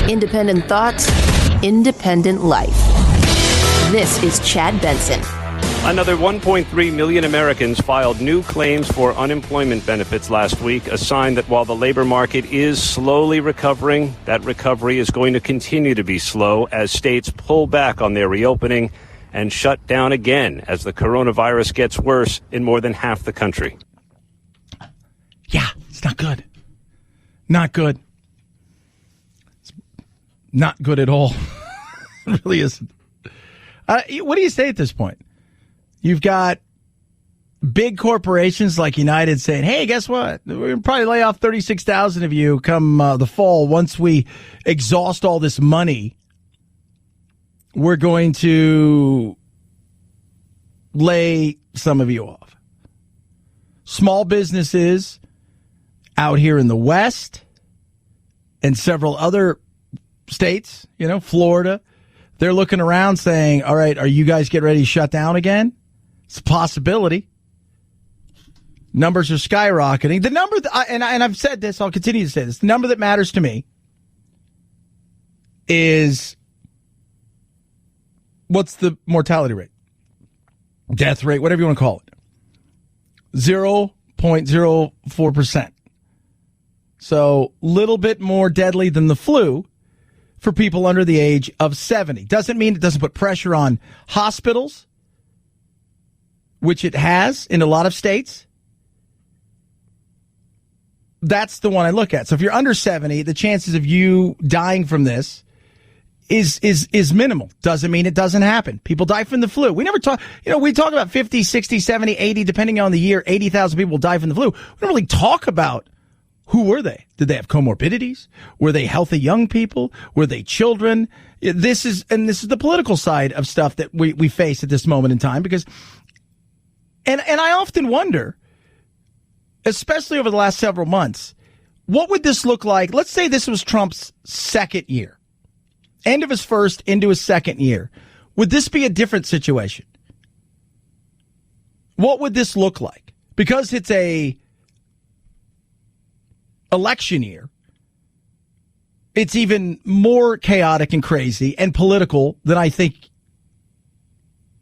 A: Independent thoughts, independent life. This is Chad Benson.
F: Another 1.3 million Americans filed new claims for unemployment benefits last week, a sign that while the labor market is slowly recovering, that recovery is going to continue to be slow as states pull back on their reopening and shut down again as the coronavirus gets worse in more than half the country.
C: Yeah, it's not good. Not good. It's not good at all. It really isn't. What do you say at this point? You've got big corporations like United saying, hey, guess what? We're going to probably lay off 36,000 of you come the fall. Once we exhaust all this money, we're going to lay some of you off. Small businesses out here in the West and several other states, Florida, they're looking around saying, all right, are you guys getting ready to shut down again? It's a possibility. Numbers are skyrocketing. The number, and I've said this, I'll continue to say this, the number that matters to me is what's the mortality rate? Death rate, whatever you want to call it. 0.04%. So a little bit more deadly than the flu for people under the age of 70. Doesn't mean it doesn't put pressure on hospitals, which it has in a lot of states. That's the one I look at. So if you're under 70, the chances of you dying from this is minimal. Doesn't mean it doesn't happen. People die from the flu. We never talk, we talk about 50, 60, 70, 80, depending on the year, 80,000 people die from the flu. We don't really talk about who were they? Did they have comorbidities? Were they healthy young people? Were they children? This is the political side of stuff that we face at this moment in time because, and I often wonder, especially over the last several months, what would this look like? Let's say this was Trump's second year, end of his first, into his second year. Would this be a different situation? What would this look like? Because it's a election year, it's even more chaotic and crazy and political than I think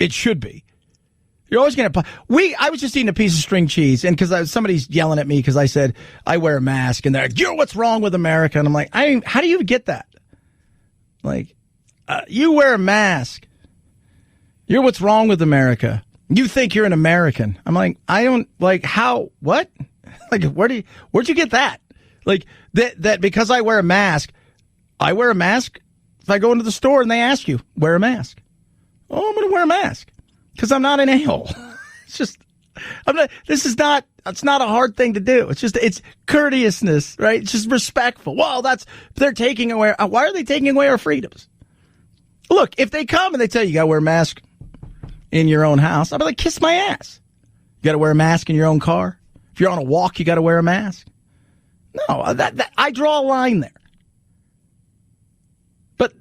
C: it should be. You're always going to. I was just eating a piece of string cheese, and because somebody's yelling at me because I said I wear a mask, and they're like, "You're what's wrong with America?" And I'm like, how do you get that? Like, you wear a mask. You're what's wrong with America. You think you're an American. I'm like, I don't, like, how, what? Like, where'd you get that? Like, that because I wear a mask if I go into the store and they ask you, wear a mask. Oh, I'm going to wear a mask because I'm not an a-hole. It's just, it's not a hard thing to do. It's courteousness, right? It's just respectful. Well, they're taking away, why are they taking away our freedoms? Look, if they come and they tell you got to wear a mask in your own house, I'll be like, kiss my ass. You got to wear a mask in your own car. If you're on a walk, you got to wear a mask. No, I draw a line there. But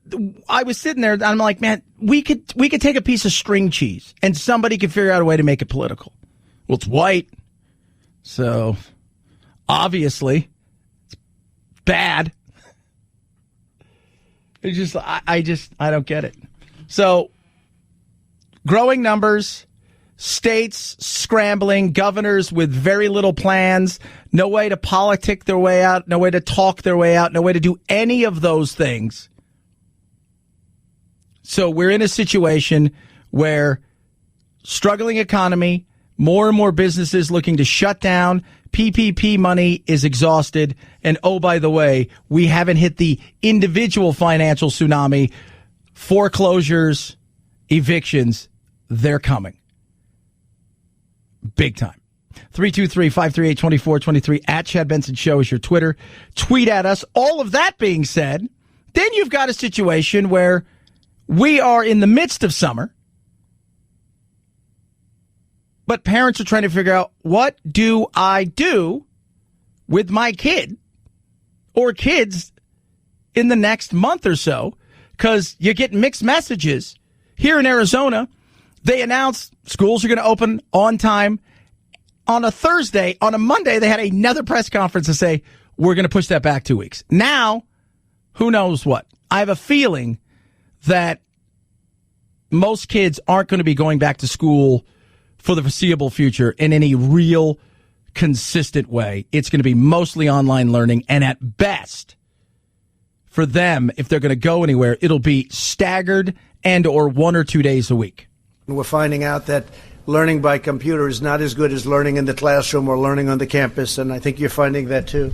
C: I was sitting there and I'm like, man, we could take a piece of string cheese and somebody could figure out a way to make it political. Well, it's white. So obviously it's bad. It's just, I don't get it. So growing numbers, states scrambling, governors with very little plans, no way to politic their way out, no way to talk their way out, no way to do any of those things. So we're in a situation where struggling economy, more and more businesses looking to shut down, PPP money is exhausted, and oh, by the way, we haven't hit the individual financial tsunami, foreclosures, evictions, they're coming. Big time. 323-538-2423 at Chad Benson Show is your Twitter. Tweet at us. All of that being said, then you've got a situation where we are in the midst of summer, but parents are trying to figure out, what do I do with my kid or kids in the next month or so? Because you get mixed messages. Here in Arizona, they announced schools are going to open on time on a Thursday. On a Monday, they had another press conference to say, we're going to push that back 2 weeks. Now, who knows what? I have a feeling that most kids aren't going to be going back to school for the foreseeable future in any real consistent way. It's going to be mostly online learning, and at best, for them, if they're going to go anywhere, it'll be staggered and or 1 or 2 days a week.
T: We're finding out that learning by computer is not as good as learning in the classroom or learning on the campus, and I think you're finding that too.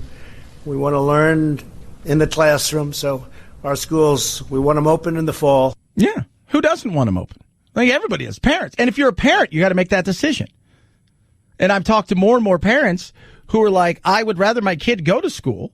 T: We want to learn in the classroom, so our schools, we want them open in the fall.
C: Yeah, who doesn't want them open? Like, everybody is, parents. And if you're a parent, you got to make that decision. And I've talked to more and more parents who are like, I would rather my kid go to school,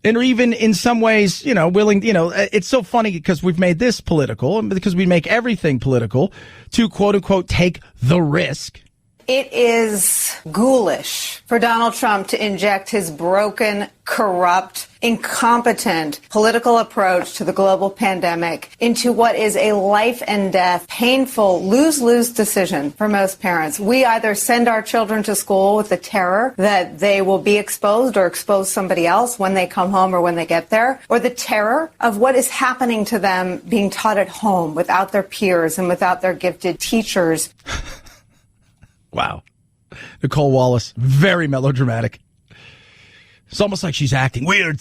C: and or even in some ways, willing, it's so funny because we've made this political, and because we make everything political, to quote unquote take the risk.
U: It is ghoulish for Donald Trump to inject his broken, corrupt, incompetent political approach to the global pandemic into what is a life and death, painful, lose-lose decision for most parents. We either send our children to school with the terror that they will be exposed or expose somebody else when they come home or when they get there, or the terror of what is happening to them being taught at home without their peers and without their gifted teachers.
C: Wow. Nicole Wallace, very melodramatic. It's almost like she's acting weird.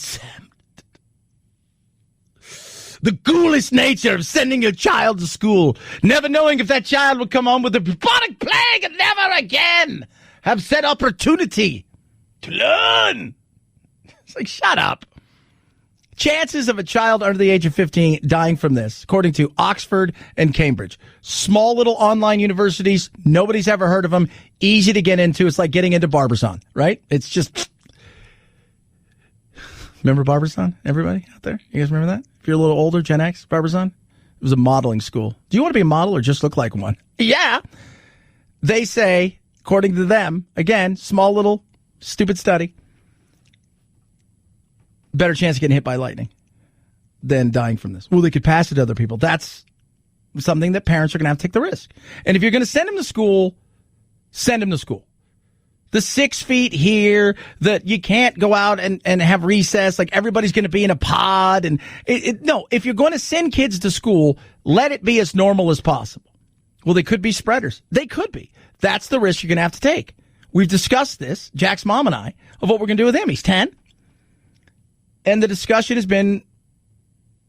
C: The ghoulish nature of sending your child to school, never knowing if that child will come home with a bubonic plague and never again have said opportunity to learn. It's like, shut up. Chances of a child under the age of 15 dying from this, according to Oxford and Cambridge. Small little online universities, nobody's ever heard of them, easy to get into. It's like getting into Barbizon, right? It's just... Remember Barbizon, everybody out there? You guys remember that? If you're a little older, Gen X, Barbizon? It was a modeling school. Do you want to be a model or just look like one? Yeah. They say, according to them, again, small little stupid study, better chance of getting hit by lightning than dying from this. Well, they could pass it to other people. That's something that parents are going to have to take the risk. And if you're going to send them to school, send them to school. The 6 feet here, that you can't go out and have recess, like everybody's going to be in a pod. And no, if you're going to send kids to school, let it be as normal as possible. Well, they could be spreaders. They could be. That's the risk you're going to have to take. We've discussed this, Jack's mom and I, of what we're going to do with him. He's 10. And the discussion has been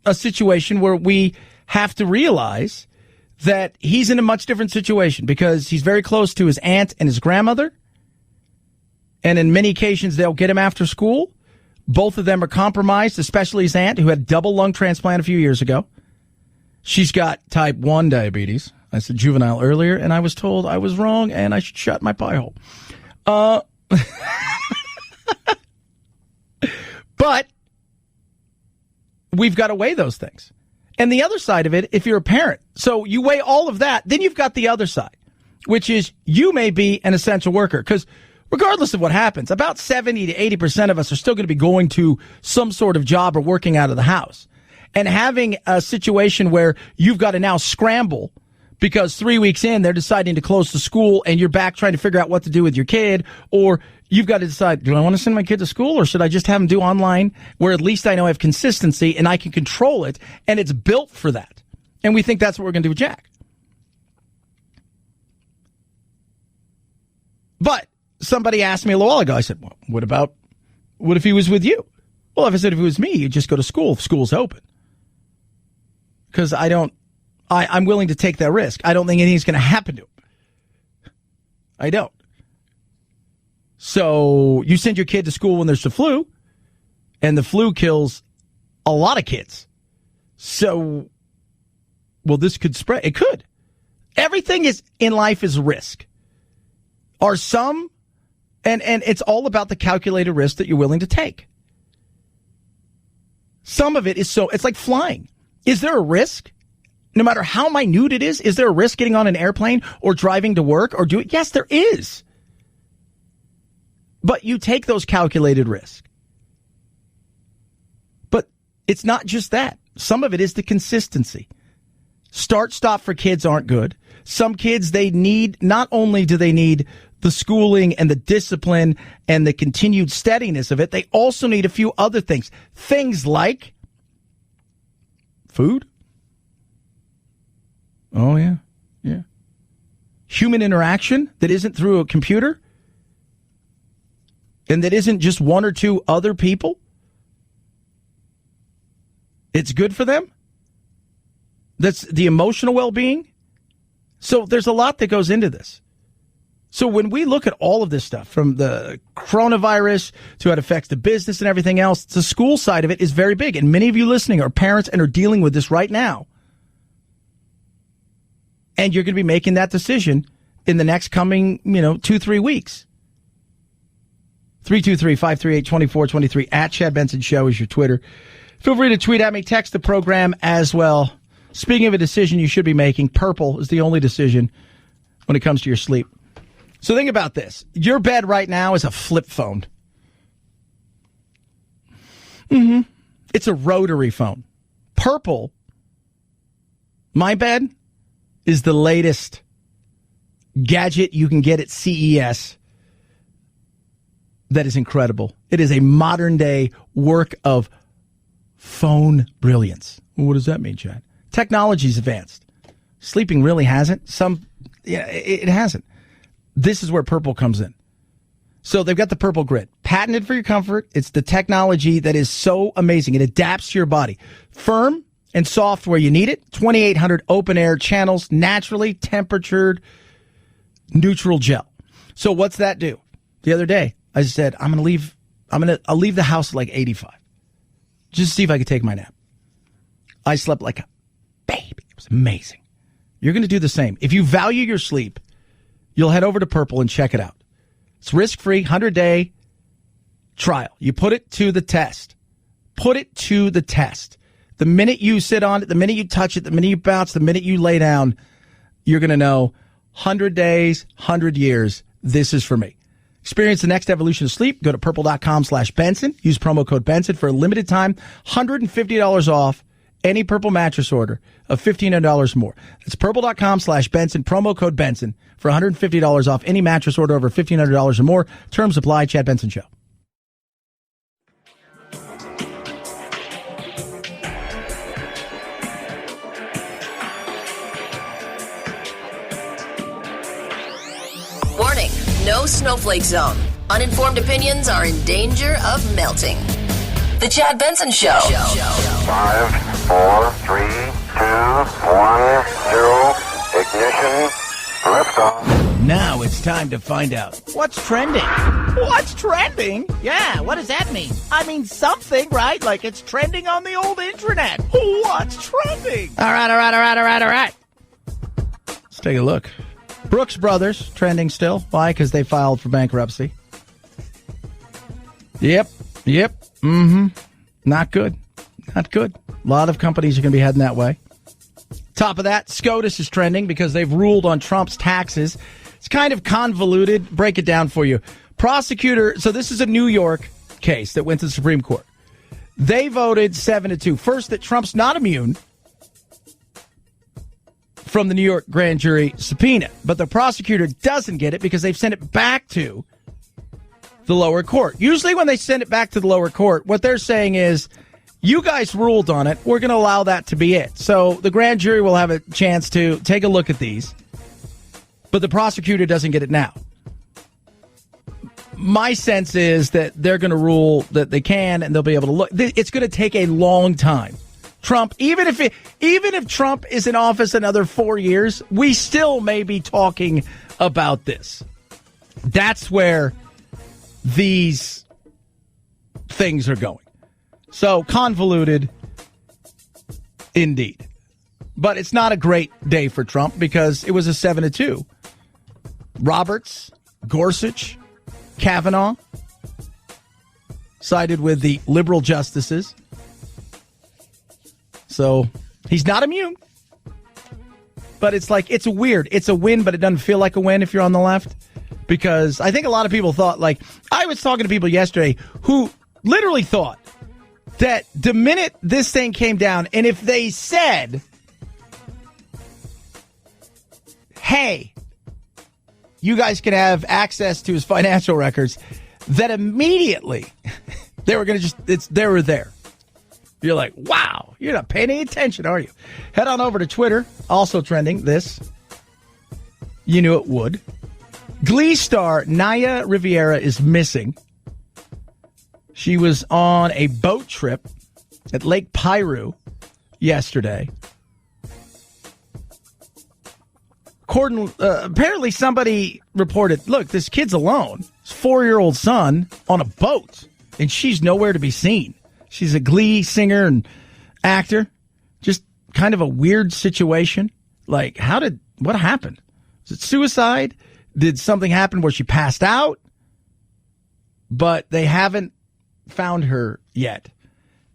C: a situation where we have to realize that he's in a much different situation because he's very close to his aunt and his grandmother. And in many occasions, they'll get him after school. Both of them are compromised, especially his aunt, who had double lung transplant a few years ago. She's got type 1 diabetes. I said juvenile earlier, and I was told I was wrong and I should shut my pie hole. But we've got to weigh those things. And the other side of it, if you're a parent, so you weigh all of that, then you've got the other side, which is you may be an essential worker. Because regardless of what happens, about 70 to 80% of us are still going to be going to some sort of job or working out of the house. And having a situation where you've got to now scramble because 3 weeks in, they're deciding to close the school and you're back trying to figure out what to do with your kid, or you've got to decide, do I want to send my kid to school or should I just have them do online where at least I know I have consistency and I can control it and it's built for that. And we think that's what we're going to do with Jack. But somebody asked me a little while ago, I said, well, what if he was with you? Well, if I said if it was me, you just go to school if school's open. Because I'm willing to take that risk. I don't think anything's going to happen to him. I don't. So you send your kid to school when there's the flu, and the flu kills a lot of kids. So, well, this could spread. It could. Everything is in life is risk. Are some, and it's all about the calculated risk that you're willing to take. Some of it is it's like flying. Is there a risk? No matter how minute it is there a risk getting on an airplane or driving to work or doing? Yes, there is. But you take those calculated risks. But it's not just that. Some of it is the consistency. Start-stop for kids aren't good. Some kids, not only do they need the schooling and the discipline and the continued steadiness of it, they also need a few other things. Things like food. Oh, yeah. Yeah. Human interaction that isn't through a computer and that isn't just one or two other people. It's good for them. That's the emotional well-being. So there's a lot that goes into this. So when we look at all of this stuff, from the coronavirus to how it affects the business and everything else, the school side of it is very big. And many of you listening are parents and are dealing with this right now. And you're going to be making that decision in the next coming, 2-3 weeks. 323-538-2423 at Chad Benson Show is your Twitter. Feel free to tweet at me, text the program as well. Speaking of a decision you should be making, purple is the only decision when it comes to your sleep. So think about this. Your bed right now is a flip phone. It's a rotary phone. Purple, my bed, is the latest gadget you can get at CES that is incredible. It is a modern-day work of phone brilliance. Well, what does that mean, Chad? Technology's advanced. Sleeping really hasn't. It hasn't. This is where Purple comes in. So they've got the Purple Grid. Patented for your comfort. It's the technology that is so amazing. It adapts to your body. Firm and soft where you need it. 2,800 open air channels, naturally temperatured, neutral gel. So what's that do? The other day, I said, I'll leave the house at like 85. Just to see if I could take my nap. I slept like a baby. It was amazing. You're going to do the same. If you value your sleep, you'll head over to Purple and check it out. It's risk-free, 100-day trial. You put it to the test. Put it to the test. The minute you sit on it, the minute you touch it, the minute you bounce, the minute you lay down, you're going to know 100 days, 100 years, this is for me. Experience the next evolution of sleep. Go to purple.com/Benson. Use promo code Benson for a limited time. $150 off any Purple mattress order of $1,500 more. That's purple.com/Benson. Promo code Benson for $150 off any mattress order over $1,500 or more. Terms apply. Chad Benson Show.
A: Warning, no snowflake zone. Uninformed opinions are in danger of melting. The Chad Benson Show.
P: 5, 4, 3, 2, 1, 0. Ignition. Liftoff.
C: Now it's time to find out what's trending.
B: What's trending? Yeah, what does that mean? I mean something, right? Like it's trending on the old internet. What's trending?
C: All right. Let's take a look. Brooks Brothers, trending still. Why? Because they filed for bankruptcy. Yep. Mm-hmm. Not good. A lot of companies are going to be heading that way. Top of that, SCOTUS is trending because they've ruled on Trump's taxes. It's kind of convoluted. Break it down for you. Prosecutor, so this is a New York case that went to the Supreme Court. They voted 7-2. First, that Trump's not immune from the New York grand jury subpoena. But the prosecutor doesn't get it because they've sent it back to the lower court. Usually when they send it back to the lower court, what they're saying is, you guys ruled on it. We're going to allow that to be it. So the grand jury will have a chance to take a look at these. But the prosecutor doesn't get it now. My sense is that they're going to rule that they can and they'll be able to look. It's going to take a long time. Trump, even if Trump is in office another 4 years, we still may be talking about this. That's where these things are going. So convoluted indeed. But it's not a great day for Trump because it was a 7-2. Roberts, Gorsuch, Kavanaugh sided with the liberal justices. So he's not immune. But it's like, it's weird. It's a win, but it doesn't feel like a win if you're on the left. Because I think a lot of people thought, like, I was talking to people yesterday who literally thought that the minute this thing came down, and if they said, hey, you guys can have access to his financial records, that immediately they were going to they were there. You're like, wow, you're not paying any attention, are you? Head on over to Twitter, also trending this. You knew it would. Glee star Naya Riviera is missing. She was on a boat trip at Lake Piru yesterday. Apparently somebody reported, look, this kid's alone. His 4-year-old son on a boat, and she's nowhere to be seen. She's a Glee singer and actor. Just kind of a weird situation. Like, what happened? Was it suicide? Did something happen where she passed out? But they haven't found her yet.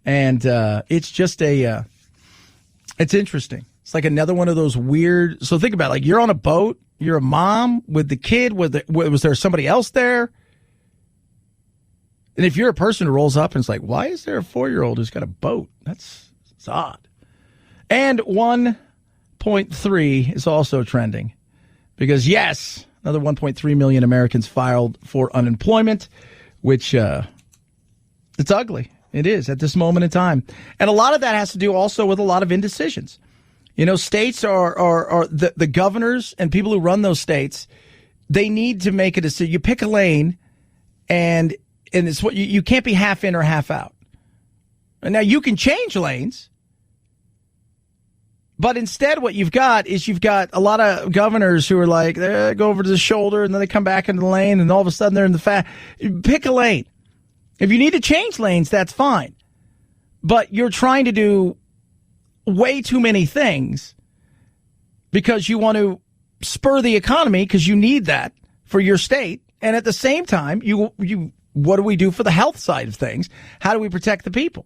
C: And it's just it's interesting. It's like another one of those weird. So think about it. Like, you're on a boat. You're a mom with the kid. Was there somebody else there? And if you're a person who rolls up and it's like, why is there a 4-year-old who's got a boat? It's odd. And 1.3 is also trending. Because, yes, another 1.3 million Americans filed for unemployment, which it's ugly. It is at this moment in time. And a lot of that has to do also with a lot of indecisions. You know, states are the governors and people who run those states, they need to make a decision. You pick a lane, and it's what you can't be half in or half out. And now you can change lanes, but instead what you've got is a lot of governors who are like, they go over to the shoulder and then they come back into the lane and all of a sudden they're in the pick a lane. If you need to change lanes, that's fine. But you're trying to do way too many things because you want to spur the economy because you need that for your state. And at the same time, what do we do for the health side of things? How do we protect the people?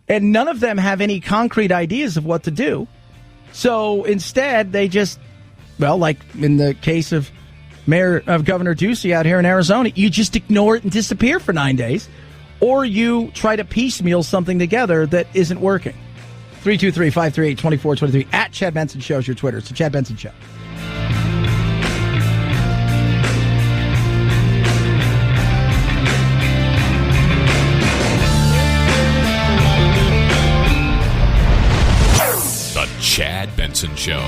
C: And none of them have any concrete ideas of what to do. So instead, they just, well, like in the case of Governor Ducey out here in Arizona, you just ignore it and disappear for 9 days, or you try to piecemeal something together that isn't working. 323-538-2423 at Chad Benson Show is your Twitter. It's the Chad Benson Show.
H: The Chad Benson Show.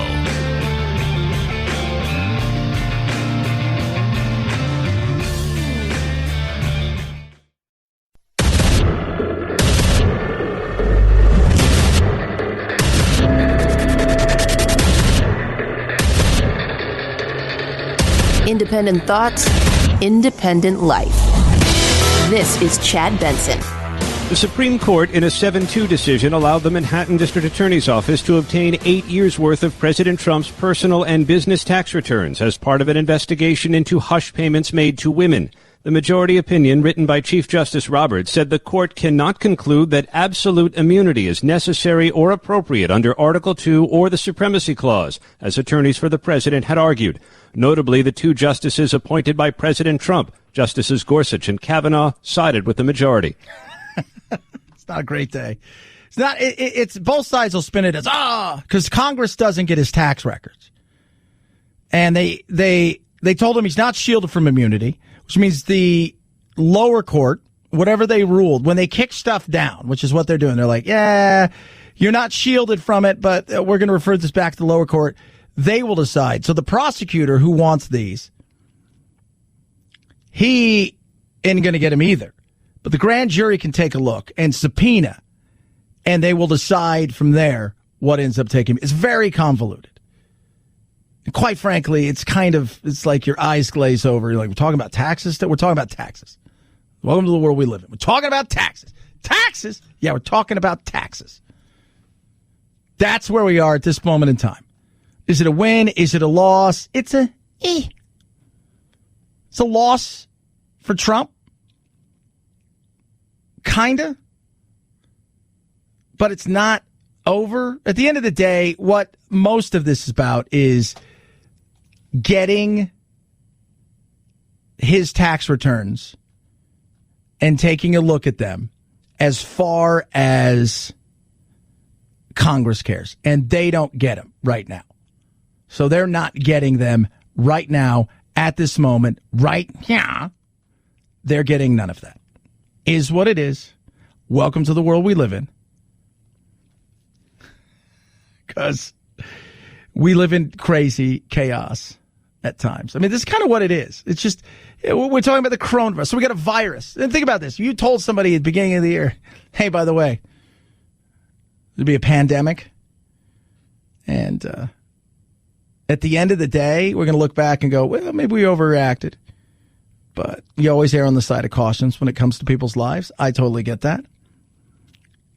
A: independent thoughts, independent life. This is Chad Benson.
F: The Supreme Court, in a 7-2 decision, allowed the Manhattan District Attorney's Office to obtain 8 years' worth of President Trump's personal and business tax returns as part of an investigation into hush payments made to women. The majority opinion, written by Chief Justice Roberts, said the court cannot conclude that absolute immunity is necessary or appropriate under Article 2 or the Supremacy Clause, as attorneys for the president had argued. Notably, the 2 justices appointed by President Trump, Justices Gorsuch and Kavanaugh, sided with the majority.
C: It's not a great day. It's not. It's both sides will spin it as because Congress doesn't get his tax records, and they told him he's not shielded from immunity, which means the lower court, whatever they ruled, when they kick stuff down, which is what they're doing, they're like, yeah, you're not shielded from it, but we're going to refer this back to the lower court. They will decide. So the prosecutor who wants these, he isn't going to get them either. But the grand jury can take a look and subpoena, and they will decide from there what ends up taking. It's very convoluted. And quite frankly, it's like your eyes glaze over. You're like, we're talking about taxes? We're talking about taxes. Welcome to the world we live in. We're talking about taxes. Taxes? Yeah, we're talking about taxes. That's where we are at this moment in time. Is it a win? Is it a loss? It's a loss for Trump. Kinda. But it's not over. At the end of the day, what most of this is about is getting his tax returns and taking a look at them as far as Congress cares. And they don't get them right now. So they're not getting them right now at this moment. Right here, they're getting none of that. Is what it is. Welcome to the world we live in. Because we live in crazy chaos at times. I mean, this is kind of what it is. It's just, we're talking about the coronavirus. So we got a virus. And think about this. You told somebody at the beginning of the year, hey, by the way, there'll be a pandemic. And at the end of the day, we're going to look back and go, well, maybe we overreacted. But you always err on the side of cautions when it comes to people's lives. I totally get that.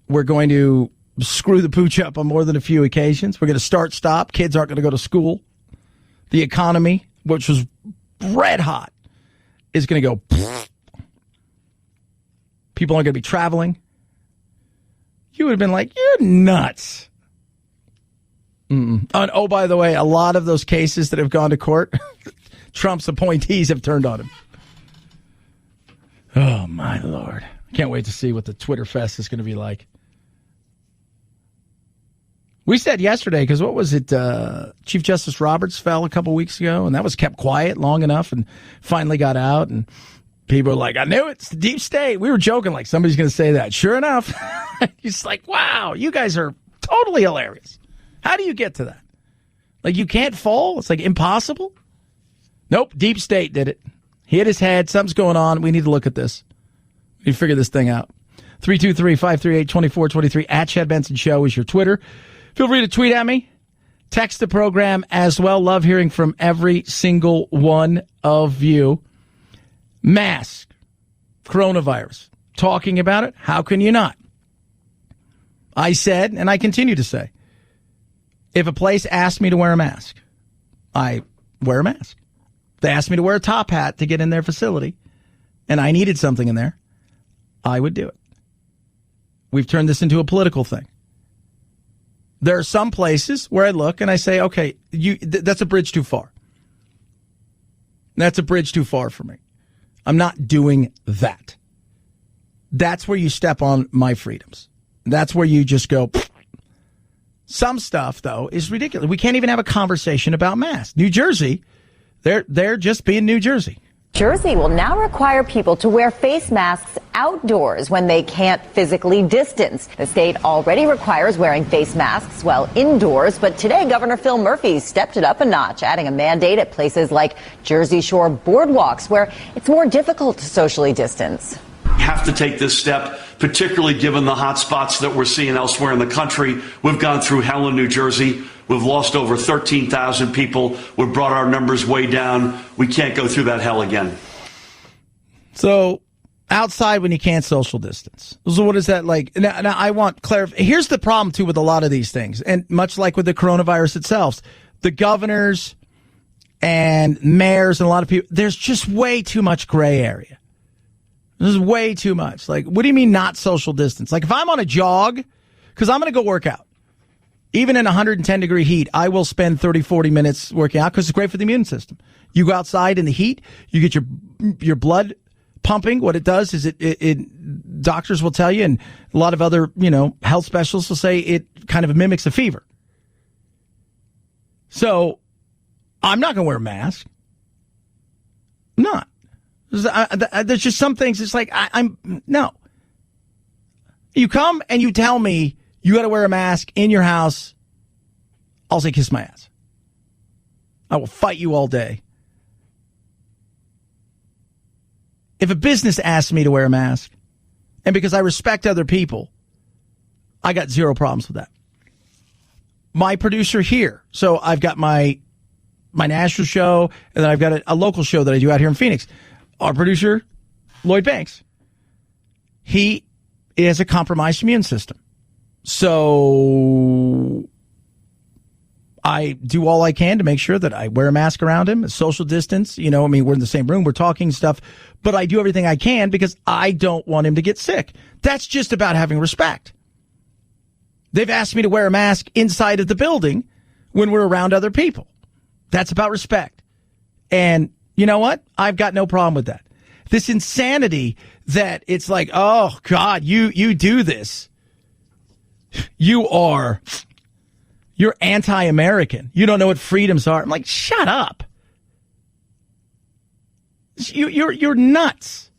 C: We're going to screw the pooch up on more than a few occasions. We're going to stop. Kids aren't going to go to school. The economy, which was red hot, is going to go. People aren't going to be traveling. You would have been like, you're nuts. And oh, by the way, a lot of those cases that have gone to court, Trump's appointees have turned on him. Oh, my Lord. I can't wait to see what the Twitter fest is going to be like. We said yesterday, because what was it? Chief Justice Roberts fell a couple weeks ago, and that was kept quiet long enough and finally got out. And people were like, I knew it. It's the deep state. We were joking like somebody's going to say that. Sure enough, it's like, wow, you guys are totally hilarious. How do you get to that? Like, you can't fall? It's like impossible? Nope, deep state did it. He hit his head. Something's going on. We need to look at this. We need to figure this thing out. 323-538-2423 at Chad Benson Show is your Twitter. Feel free to tweet at me. Text the program as well. Love hearing from every single one of you. Mask. Coronavirus. Talking about it. How can you not? I said, and I continue to say, if a place asked me to wear a mask, I wear a mask. They asked me to wear a top hat to get in their facility, and I needed something in there, I would do it. We've turned this into a political thing. There are some places where I look and I say, okay, that's a bridge too far. That's a bridge too far for me. I'm not doing that. That's where you step on my freedoms. That's where you just go. Pfft. Some stuff, though, is ridiculous. We can't even have a conversation about masks. New Jersey, they're just being New Jersey.
D: Jersey will now require people to wear face masks outdoors when they can't physically distance. The state already requires wearing face masks while indoors, but today Governor Phil Murphy stepped it up a notch, adding a mandate at places like Jersey Shore boardwalks where it's more difficult to socially distance.
E: have to take this step, particularly given the hot spots that we're seeing elsewhere in the country. We've gone through hell in New Jersey. We've lost over 13,000 people. We've brought our numbers way down. We can't go through that hell again.
C: So outside when you can't social distance. So what is that like? Now I want clarification. Here's the problem, too, with a lot of these things. And much like with the coronavirus itself, the governors and mayors and a lot of people, there's just way too much gray area. There's way too much. Like, what do you mean not social distance? Like, if I'm on a jog, because I'm going to go work out, even in 110-degree heat, I will spend 30, 40 minutes working out because it's great for the immune system. You go outside in the heat, you get your blood pumping. What it does is it doctors will tell you, and a lot of other, health specialists will say it kind of mimics a fever. So I'm not going to wear a mask. I'm not. There's just some things. It's like, no. You come and you tell me you got to wear a mask in your house. I'll say, kiss my ass. I will fight you all day. If a business asks me to wear a mask, and because I respect other people, I got zero problems with that. My producer here, so I've got my national show, and then I've got a local show that I do out here in Phoenix. Our producer, Lloyd Banks, he has a compromised immune system. So I do all I can to make sure that I wear a mask around him, social distance. We're in the same room, we're talking stuff, but I do everything I can because I don't want him to get sick. That's just about having respect. They've asked me to wear a mask inside of the building when we're around other people. That's about respect. And you know what? I've got no problem with that. This insanity that it's like, oh, God, you do this. You're anti-American. You don't know what freedoms are. I'm like, shut up. You're nuts.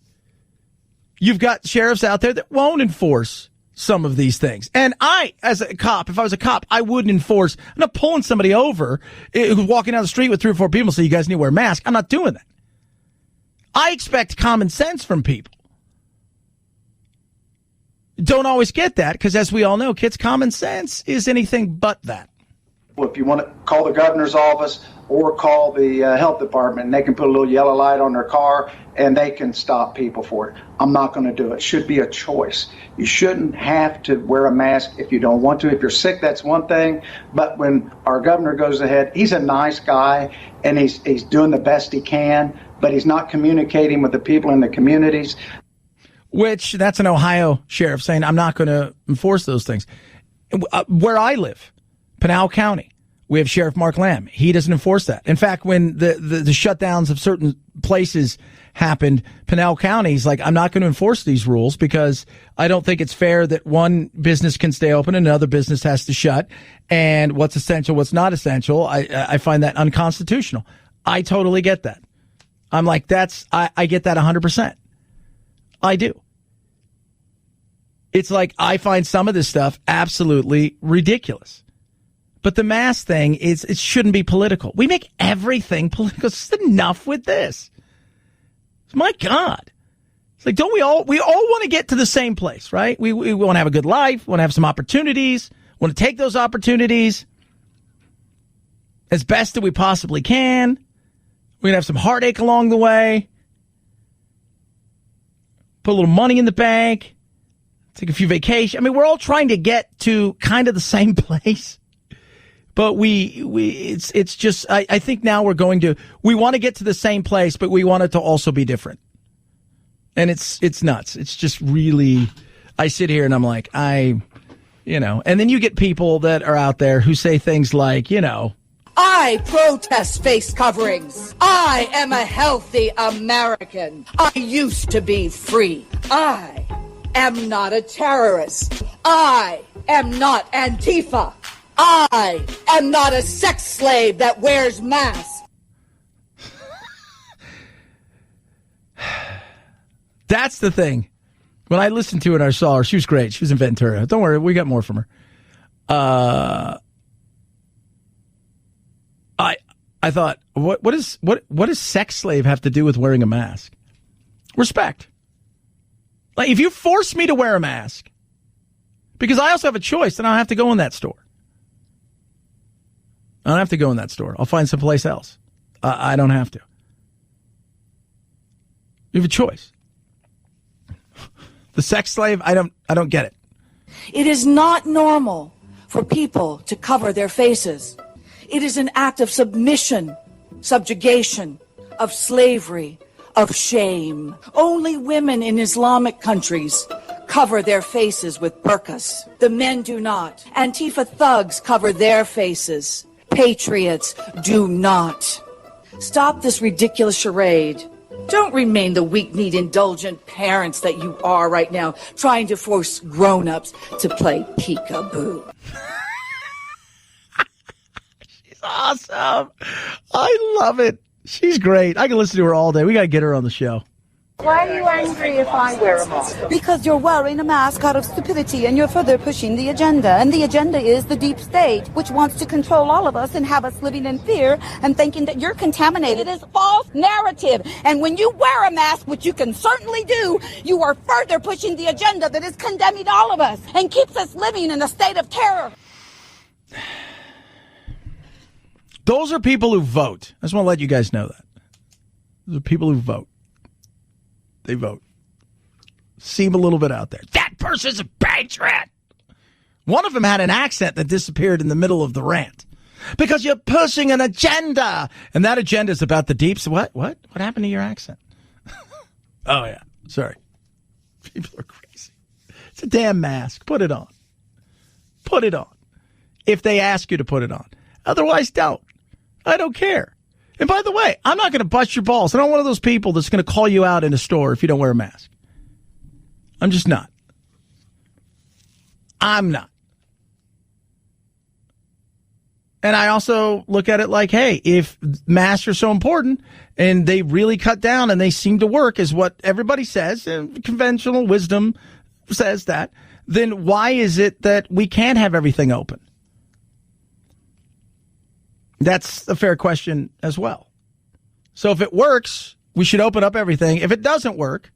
C: You've got sheriffs out there that won't enforce some of these things. And I, as a cop, if I was a cop, I wouldn't enforce. I'm not pulling somebody over who's walking down the street with 3 or 4 people and say, you guys need to wear a mask. I'm not doing that. I expect common sense from people. Don't always get that because, as we all know, kids, common sense is anything but that.
V: Well, if you want to call the governor's office or call the health department, and they can put a little yellow light on their car and they can stop people for it. I'm not going to do it. It should be a choice. You shouldn't have to wear a mask if you don't want to. If you're sick, that's one thing. But when our governor goes ahead, he's a nice guy and he's doing the best he can, but he's not communicating with the people in the communities.
C: Which, that's an Ohio sheriff saying, I'm not going to enforce those things. Where I live, Pinal County, we have Sheriff Mark Lamb. He doesn't enforce that. In fact, when the shutdowns of certain places happened, Pinal County's like, I'm not going to enforce these rules because I don't think it's fair that one business can stay open and another business has to shut. And what's essential, what's not essential, I find that unconstitutional. I totally get that. I'm like, I get that 100%. I do. It's like I find some of this stuff absolutely ridiculous. But the mask thing it shouldn't be political. We make everything political. It's enough with this. My God. It's like, don't we all want to get to the same place, right? We want to have a good life, want to have some opportunities, want to take those opportunities as best that we possibly can. We're going to have some heartache along the way. Put a little money in the bank. Take a few vacations. I mean, we're all trying to get to kind of the same place. But it's just, I think now we want to get to the same place, but we want it to also be different. And it's nuts. It's just really, I sit here and I'm like, and then you get people that are out there who say things like,
W: I protest face coverings. I am a healthy American. I used to be free. I am not a terrorist. I am not Antifa. I am not a sex slave that wears masks.
C: That's the thing. When I listened to it, I saw her. She was great. She was in Ventura. Don't worry, we got more from her. I thought, what does sex slave have to do with wearing a mask? Respect. Like, if you force me to wear a mask, because I also have a choice, then I don't have to go in that store. I don't have to go in that store. I'll find someplace else. I don't have to. You have a choice. The sex slave, I don't get it.
W: It is not normal for people to cover their faces. It is an act of submission, subjugation, of slavery, of shame. Only women in Islamic countries cover their faces with burqas. The men do not. Antifa thugs cover their faces. Patriots do not. Stop this ridiculous charade. Don't remain the weak-kneed, indulgent parents that you are right now, trying to force grown-ups to play peekaboo.
C: She's awesome. I love it. She's great. I can listen to her all day. We got to get her on the show.
W: Why are you angry if I wear a mask? Because you're wearing a mask out of stupidity and you're further pushing the agenda. And the agenda is the deep state, which wants to control all of us and have us living in fear and thinking that you're contaminated. It is false narrative. And when you wear a mask, which you can certainly do, you are further pushing the agenda that is condemning all of us and keeps us living in a state of terror.
C: Those are people who vote. I just want to let you guys know that. Those are people who vote. They vote. Seem a little bit out there. That person's a patriot. One of them had an accent that disappeared in the middle of the rant. Because you're pushing an agenda. And that agenda is about the deeps. What? What happened to your accent? Oh, yeah. Sorry. People are crazy. It's a damn mask. Put it on. Put it on. If they ask you to put it on. Otherwise, don't. I don't care. And by the way, I'm not going to bust your balls. I'm not one of those people that's going to call you out in a store if you don't wear a mask. I'm just not. I'm not. And I also look at it like, hey, if masks are so important and they really cut down and they seem to work, is what everybody says, and conventional wisdom says that, then why is it that we can't have everything open? That's a fair question as well. So if it works, we should open up everything. If it doesn't work,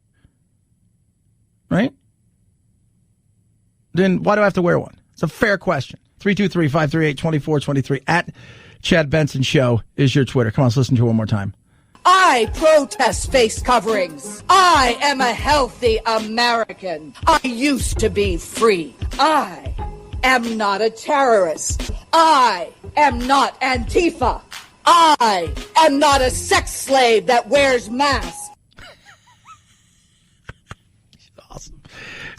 C: right, then why do I have to wear one? It's a fair question. 323-538-2423 at Chad Benson Show is your Twitter. Come on, let's listen to it one more time.
W: I protest face coverings. I am a healthy American. I used to be free. I am not a terrorist. I am not Antifa. I am not a sex slave that wears masks.
C: Awesome.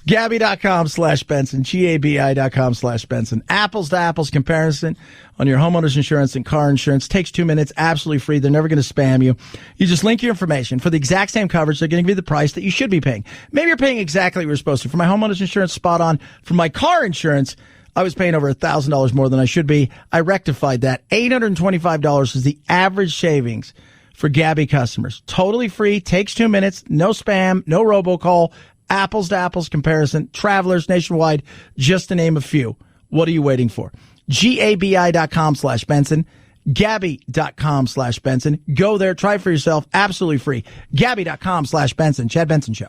C: Gabby.com/Benson, GABI.com/Benson. Apples to apples comparison on your homeowner's insurance and car insurance. Takes 2 minutes, absolutely free. They're never going to spam you. You just link your information. For the exact same coverage, they're going to give you the price that you should be paying. Maybe you're paying exactly what you're supposed to. For my homeowner's insurance, spot on. For my car insurance, I was paying over $1,000 more than I should be. I rectified that. $825 is the average savings for Gabby customers. Totally free. Takes 2 minutes. No spam. No robocall. Apples to apples comparison. Travelers nationwide, just to name a few. What are you waiting for? GABI.com/Benson. Gabby.com/Benson. Go there. Try it for yourself. Absolutely free. Gabby.com/Benson. Chad Benson Show.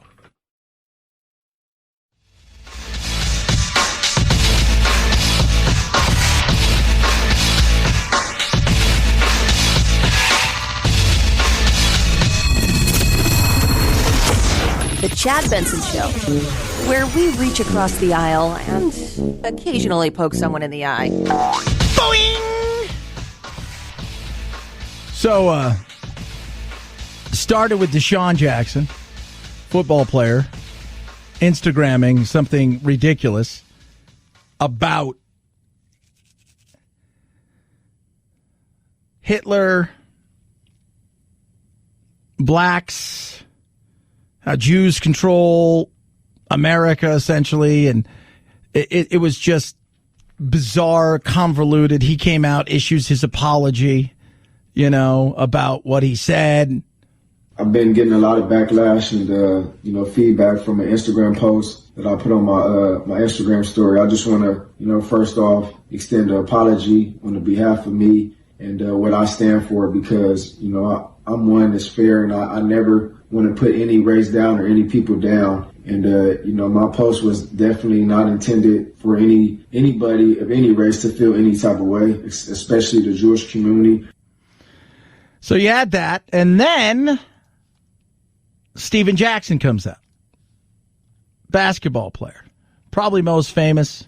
A: The Chad Benson Show, where we reach across the aisle and occasionally poke someone in the eye.
C: Boing! So, started with Deshaun Jackson, football player, Instagramming something ridiculous about Hitler, blacks, how Jews control America, essentially, and it was just bizarre, convoluted. He came out, issues his apology, about what he said.
G: I've been getting a lot of backlash and, feedback from an Instagram post that I put on my Instagram story. I just want to, first off, extend an apology on the behalf of me and what I stand for, because, I'm one that's fair, and I never want to put any race down or any people down. And, my post was definitely not intended for anybody of any race to feel any type of way, especially the Jewish community.
C: So you had that, and then Steven Jackson comes out. Basketball player. Probably most famous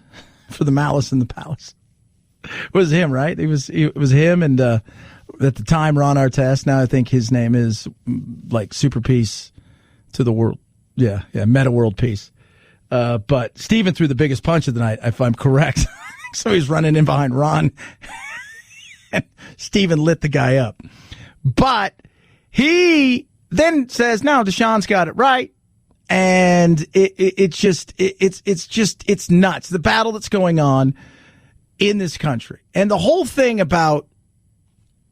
C: for the Malice in the Palace. It was him, right? It was him and at the time Ron Artest. Now I think his name is like Super Peace to the world. Yeah, Meta World Peace. But Steven threw the biggest punch of the night, if I'm correct. So he's running in behind Ron. And Steven lit the guy up. But he then says, no, Deshaun's got it right. And it's nuts. The battle that's going on in this country. And the whole thing about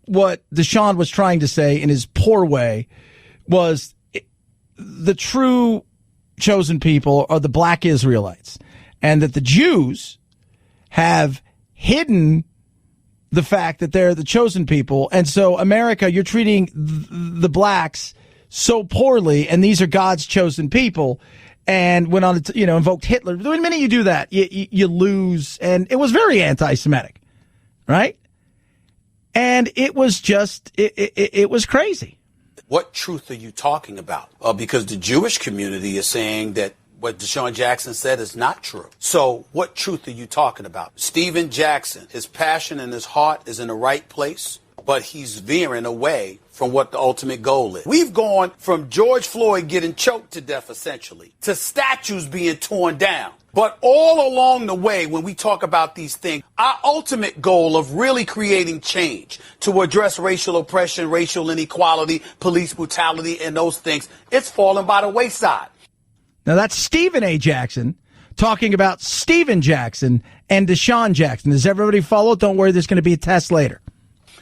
C: what Deshaun was trying to say in his poor way was the true chosen people are the black Israelites, and that the Jews have hidden the fact that they're the chosen people. And so, America, you're treating the blacks so poorly, and these are God's chosen people. And went on to, invoked Hitler. The minute you do that, you lose. And it was very anti-Semitic, right? And it was just, it was crazy.
I: What truth are you talking about? Because the Jewish community is saying that what Deshaun Jackson said is not true. So what truth are you talking about? Steven Jackson, his passion and his heart is in the right place, but he's veering away from what the ultimate goal is. We've gone from George Floyd getting choked to death, essentially, to statues being torn down. But all along the way, when we talk about these things, our ultimate goal of really creating change to address racial oppression, racial inequality, police brutality, and those things, it's fallen by the wayside.
C: Now, that's Stephen A. Jackson talking about Steven Jackson and Deshaun Jackson. Does everybody follow? Don't worry, there's going to be a test later.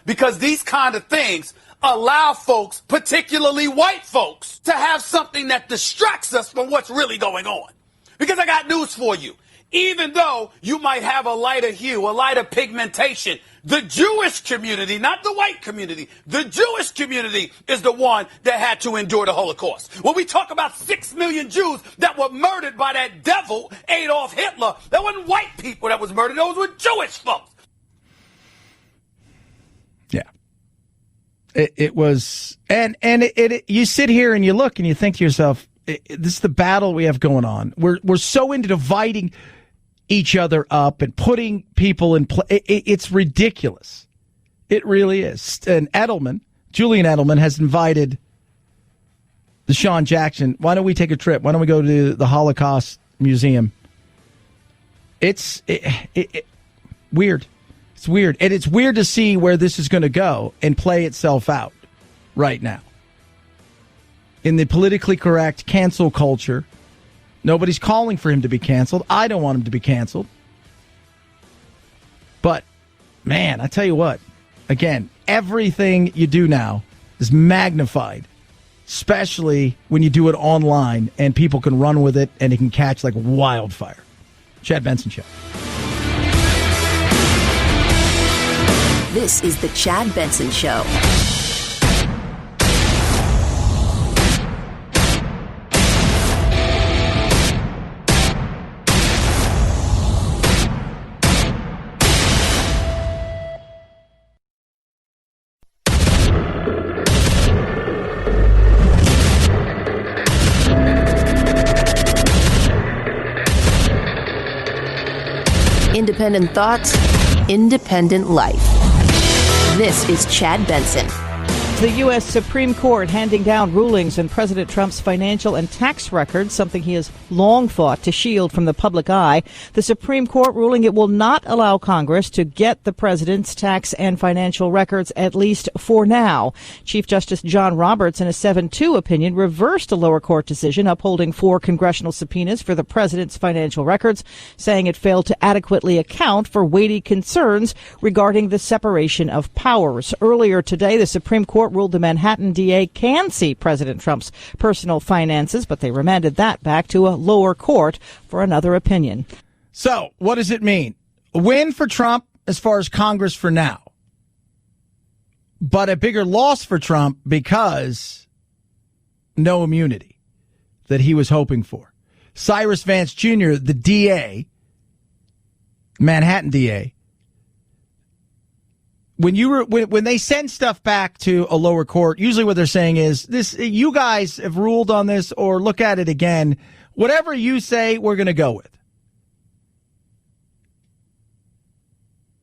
I: Because these kind of things allow folks, particularly white folks, to have something that distracts us from what's really going on. Because I got news for you. Even though you might have a lighter hue, a lighter pigmentation, the Jewish community, not the white community, the Jewish community is the one that had to endure the Holocaust. When we talk about 6 million Jews that were murdered by that devil, Adolf Hitler, that wasn't white people that was murdered, those were Jewish folks.
C: Yeah. It was, and you sit here and you look and you think to yourself, this is the battle we have going on. We're so into dividing each other up and putting people in place. It's ridiculous. It really is. And Julian Edelman has invited Deshaun Jackson. Why don't we take a trip? Why don't we go to the Holocaust Museum? It's weird. It's weird. And it's weird to see where this is going to go and play itself out right now. In the politically correct cancel culture, nobody's calling for him to be canceled. I don't want him to be canceled. But, man, I tell you what, again, everything you do now is magnified, especially when you do it online and people can run with it and it can catch like wildfire. Chad Benson Show.
A: This is the Chad Benson Show. Independent thoughts, independent life. This is Chad Benson.
B: The U.S. Supreme Court handing down rulings in President Trump's financial and tax records, something he has long fought to shield from the public eye. The Supreme Court ruling it will not allow Congress to get the president's tax and financial records, at least for now. Chief Justice John Roberts, in a 7-2 opinion, reversed a lower court decision upholding 4 congressional subpoenas for the president's financial records, saying it failed to adequately account for weighty concerns regarding the separation of powers. Earlier today, the Supreme Court ruled the Manhattan DA can see President Trump's personal finances, but they remanded that back to a lower court for another opinion.
C: So, what does it mean? A win for Trump as far as Congress for now, but a bigger loss for Trump because no immunity that he was hoping for. Cyrus Vance Jr., the DA, Manhattan DA, when they send stuff back to a lower court, usually what they're saying is, "This, you guys have ruled on this, or look at it again. Whatever you say, we're going to go with."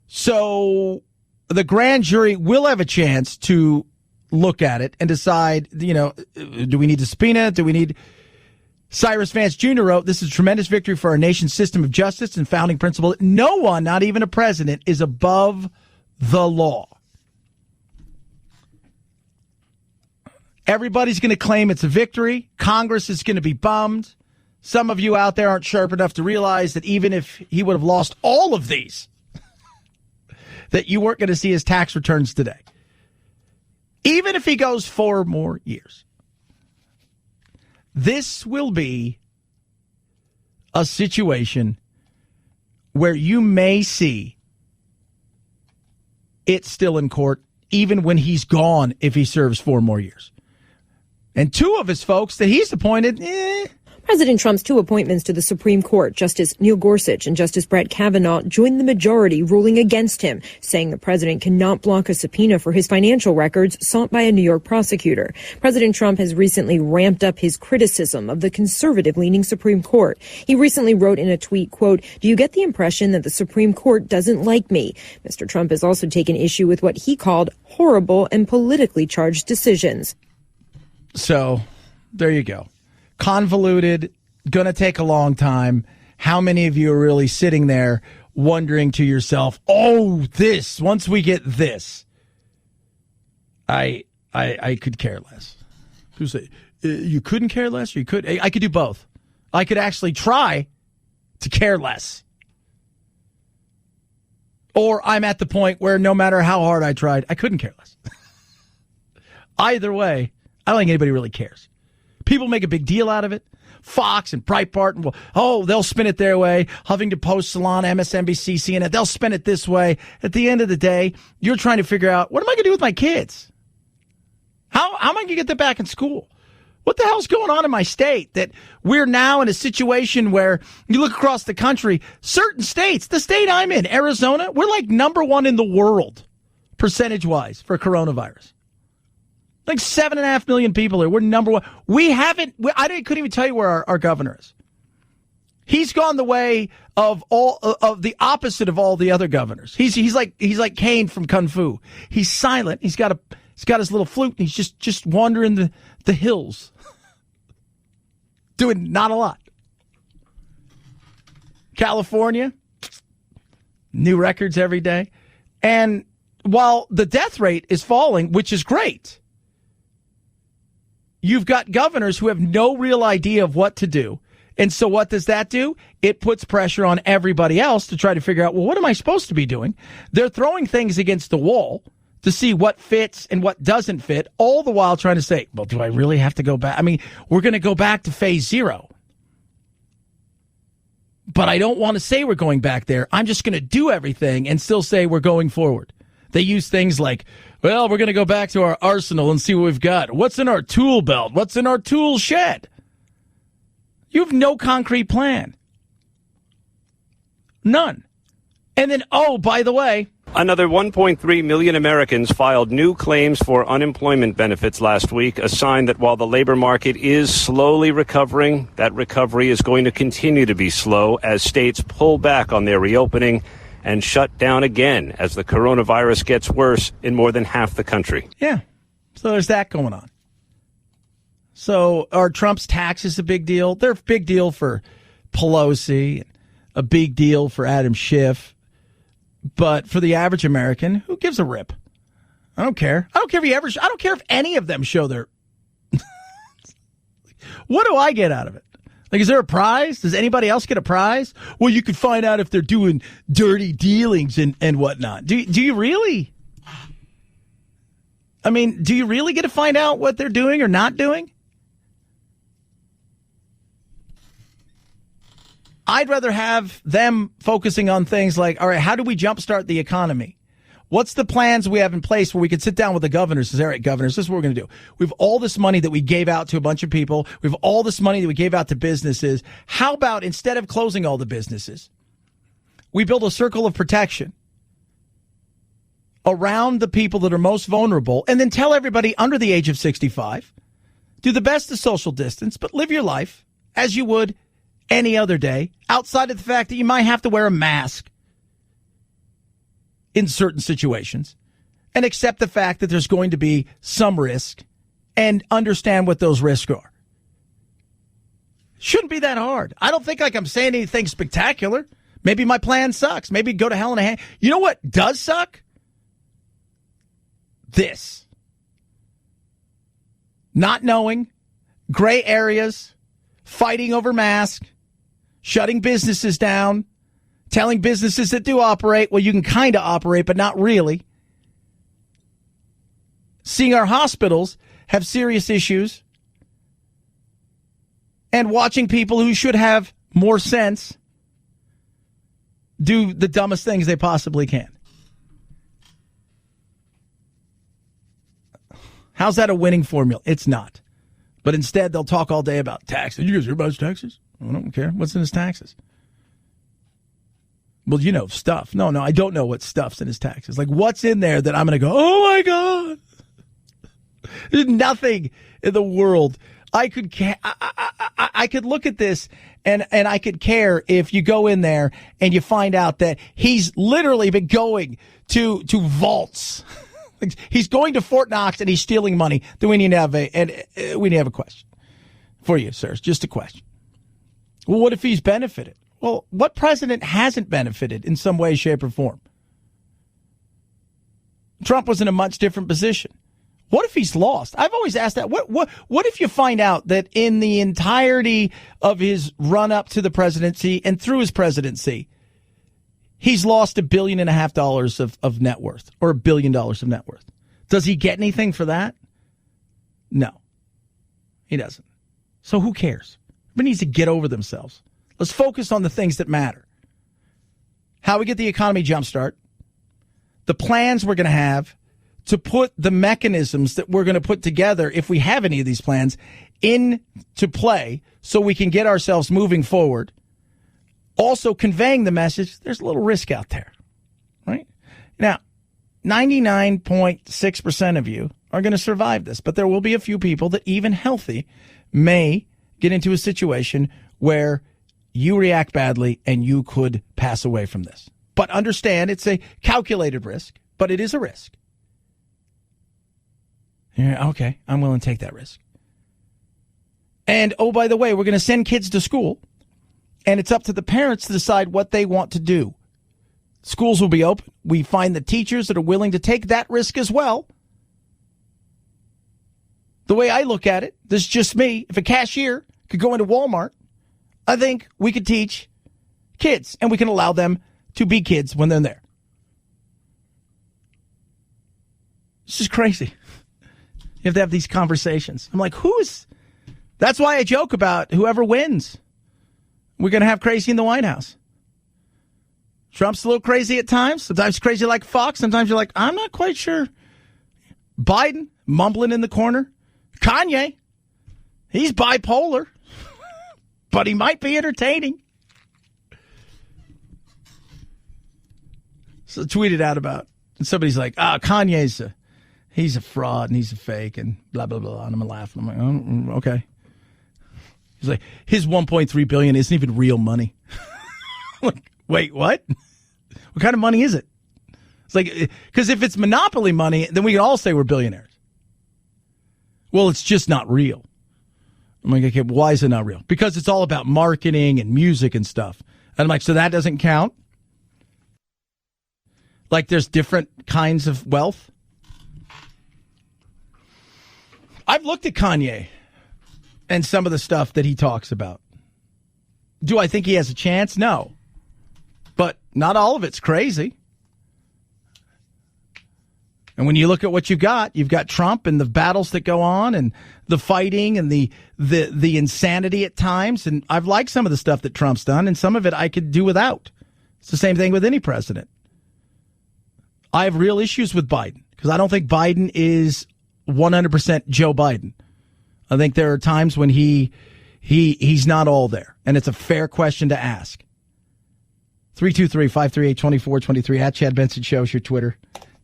C: So the grand jury will have a chance to look at it and decide, do we need to subpoena? Do we need... Cyrus Vance Jr. wrote, "This is a tremendous victory for our nation's system of justice and founding principle. No one, not even a president, is above the law." Everybody's going to claim it's a victory. Congress is going to be bummed. Some of you out there aren't sharp enough to realize that even if he would have lost all of these, that you weren't going to see his tax returns today. Even if he goes 4 more years. This will be a situation where you may see it still in court, even when he's gone, if he serves 4 more years. And 2 of his folks that he's appointed,
K: President Trump's 2 appointments to the Supreme Court, Justice Neil Gorsuch and Justice Brett Kavanaugh, joined the majority ruling against him, saying the president cannot block a subpoena for his financial records sought by a New York prosecutor. President Trump has recently ramped up his criticism of the conservative-leaning Supreme Court. He recently wrote in a tweet, quote, "Do you get the impression that the Supreme Court doesn't like me?" Mr. Trump has also taken issue with what he called horrible and politically charged decisions.
C: So, there you go. Convoluted, going to take a long time. How many of you are really sitting there wondering to yourself, once we get this, I could care less. Who say you couldn't care less? Or you could? I could do both. I could actually try to care less. Or I'm at the point where no matter how hard I tried, I couldn't care less. Either way, I don't think anybody really cares. People make a big deal out of it. Fox and Breitbart, and they'll spin it their way. Huffington Post, Salon, MSNBC, CNN, they'll spin it this way. At the end of the day, you're trying to figure out, what am I going to do with my kids? How am I going to get them back in school? What the hell's going on in my state that we're now in a situation where you look across the country, certain states, the state I'm in, Arizona, we're like number 1 in the world, percentage-wise, for coronavirus. Like 7.5 million people here. We're number 1. I couldn't even tell you where our governor is. He's gone the way of the opposite of all the other governors. He's like Kane from Kung Fu. He's silent. He's got his little flute, and he's just wandering the hills, doing not a lot. California, new records every day, and while the death rate is falling, which is great, you've got governors who have no real idea of what to do. And so what does that do? It puts pressure on everybody else to try to figure out, well, what am I supposed to be doing? They're throwing things against the wall to see what fits and what doesn't fit, all the while trying to say, well, do I really have to go back? I mean, we're going to go back to phase 0. But I don't want to say we're going back there. I'm just going to do everything and still say we're going forward. They use things like, well, we're going to go back to our arsenal and see what we've got. What's in our tool belt? What's in our tool shed? You have no concrete plan. None. And then, by the way,
F: another 1.3 million Americans filed new claims for unemployment benefits last week, a sign that while the labor market is slowly recovering, that recovery is going to continue to be slow as states pull back on their reopening and shut down again as the coronavirus gets worse in more than half the country.
C: Yeah. So there's that going on. So are Trump's taxes a big deal? They're a big deal for Pelosi, a big deal for Adam Schiff. But for the average American, who gives a rip? I don't care. I don't care if any of them show their... What do I get out of it? Like, is there a prize? Does anybody else get a prize? Well, you could find out if they're doing dirty dealings and whatnot. Do you really? I mean, do you really get to find out what they're doing or not doing? I'd rather have them focusing on things like, all right, how do we jumpstart the economy? What's the plans we have in place where we could sit down with the governors and say, all right, governors, this is what we're going to do. We have all this money that we gave out to a bunch of people. We have all this money that we gave out to businesses. How about instead of closing all the businesses, we build a circle of protection around the people that are most vulnerable, and then tell everybody under the age of 65, do the best of social distance, but live your life as you would any other day, outside of the fact that you might have to wear a mask in certain situations, and accept the fact that there's going to be some risk and understand what those risks are. Shouldn't be that hard. I don't think like I'm saying anything spectacular. Maybe my plan sucks. Maybe go to hell in a hand. You know what does suck? This. Not knowing, gray areas, fighting over masks, shutting businesses down, telling businesses that do operate, well, you can kind of operate, but not really. Seeing our hospitals have serious issues, and watching people who should have more sense do the dumbest things they possibly can. How's that a winning formula? It's not. But instead, they'll talk all day about taxes. You guys hear about his taxes? I don't care. What's in his taxes? Well, you know, stuff. No, I don't know what stuff's in his taxes. Like, what's in there that I'm going to go, oh, my God. There's nothing in the world. I could look at this and I could care if you go in there and you find out that he's literally been going to vaults. He's going to Fort Knox and he's stealing money. Then we need to have a question for you, sirs. Just a question. Well, what if he's benefited? Well, what president hasn't benefited in some way, shape, or form? Trump was in a much different position. What if he's lost? I've always asked that. What if you find out that in the entirety of his run up to the presidency and through his presidency, he's lost $1.5 billion of net worth, or $1 billion of net worth? Does he get anything for that? No, he doesn't. So who cares? Everybody needs to get over themselves. Let's focus on the things that matter. How we get the economy jumpstart, the plans we're going to have to put the mechanisms that we're going to put together, if we have any of these plans, into play so we can get ourselves moving forward. Also conveying the message, there's a little risk out there, right? Now, 99.6% of you are going to survive this, but there will be a few people that, even healthy, may get into a situation where you react badly and you could pass away from this. But understand, it's a calculated risk, but it is a risk. Yeah, okay, I'm willing to take that risk. And, oh, by the way, we're going to send kids to school, and it's up to the parents to decide what they want to do. Schools will be open. We find the teachers that are willing to take that risk as well. The way I look at it, this is just me. If a cashier could go into Walmart, I think we could teach kids, and we can allow them to be kids when they're there. This is crazy. You have to have these conversations. I'm like, that's why I joke about whoever wins. We're going to have crazy in the White House. Trump's a little crazy at times. Sometimes crazy like Fox. Sometimes you're like, I'm not quite sure. Biden, mumbling in the corner. Kanye, he's bipolar. But he might be entertaining. So tweeted out about, and somebody's like, Kanye's he's a fraud and he's a fake and blah, blah, blah. And I'm laughing. I'm like, oh, okay. He's like, his $1.3 billion isn't even real money. Like, wait, what? What kind of money is it? It's like, because if it's monopoly money, then we can all say we're billionaires. Well, it's just not real. I'm like, okay, why is it not real? Because it's all about marketing and music and stuff. And I'm like, so that doesn't count? Like there's different kinds of wealth? I've looked at Kanye and some of the stuff that he talks about. Do I think he has a chance? No. But not all of it's crazy. And when you look at what you've got Trump and the battles that go on and the fighting and the insanity at times. And I've liked some of the stuff that Trump's done, and some of it I could do without. It's the same thing with any president. I have real issues with Biden because I don't think Biden is 100% Joe Biden. I think there are times when he's not all there, and it's a fair question to ask. 323-538-2423 at Chad Benson Show is your Twitter.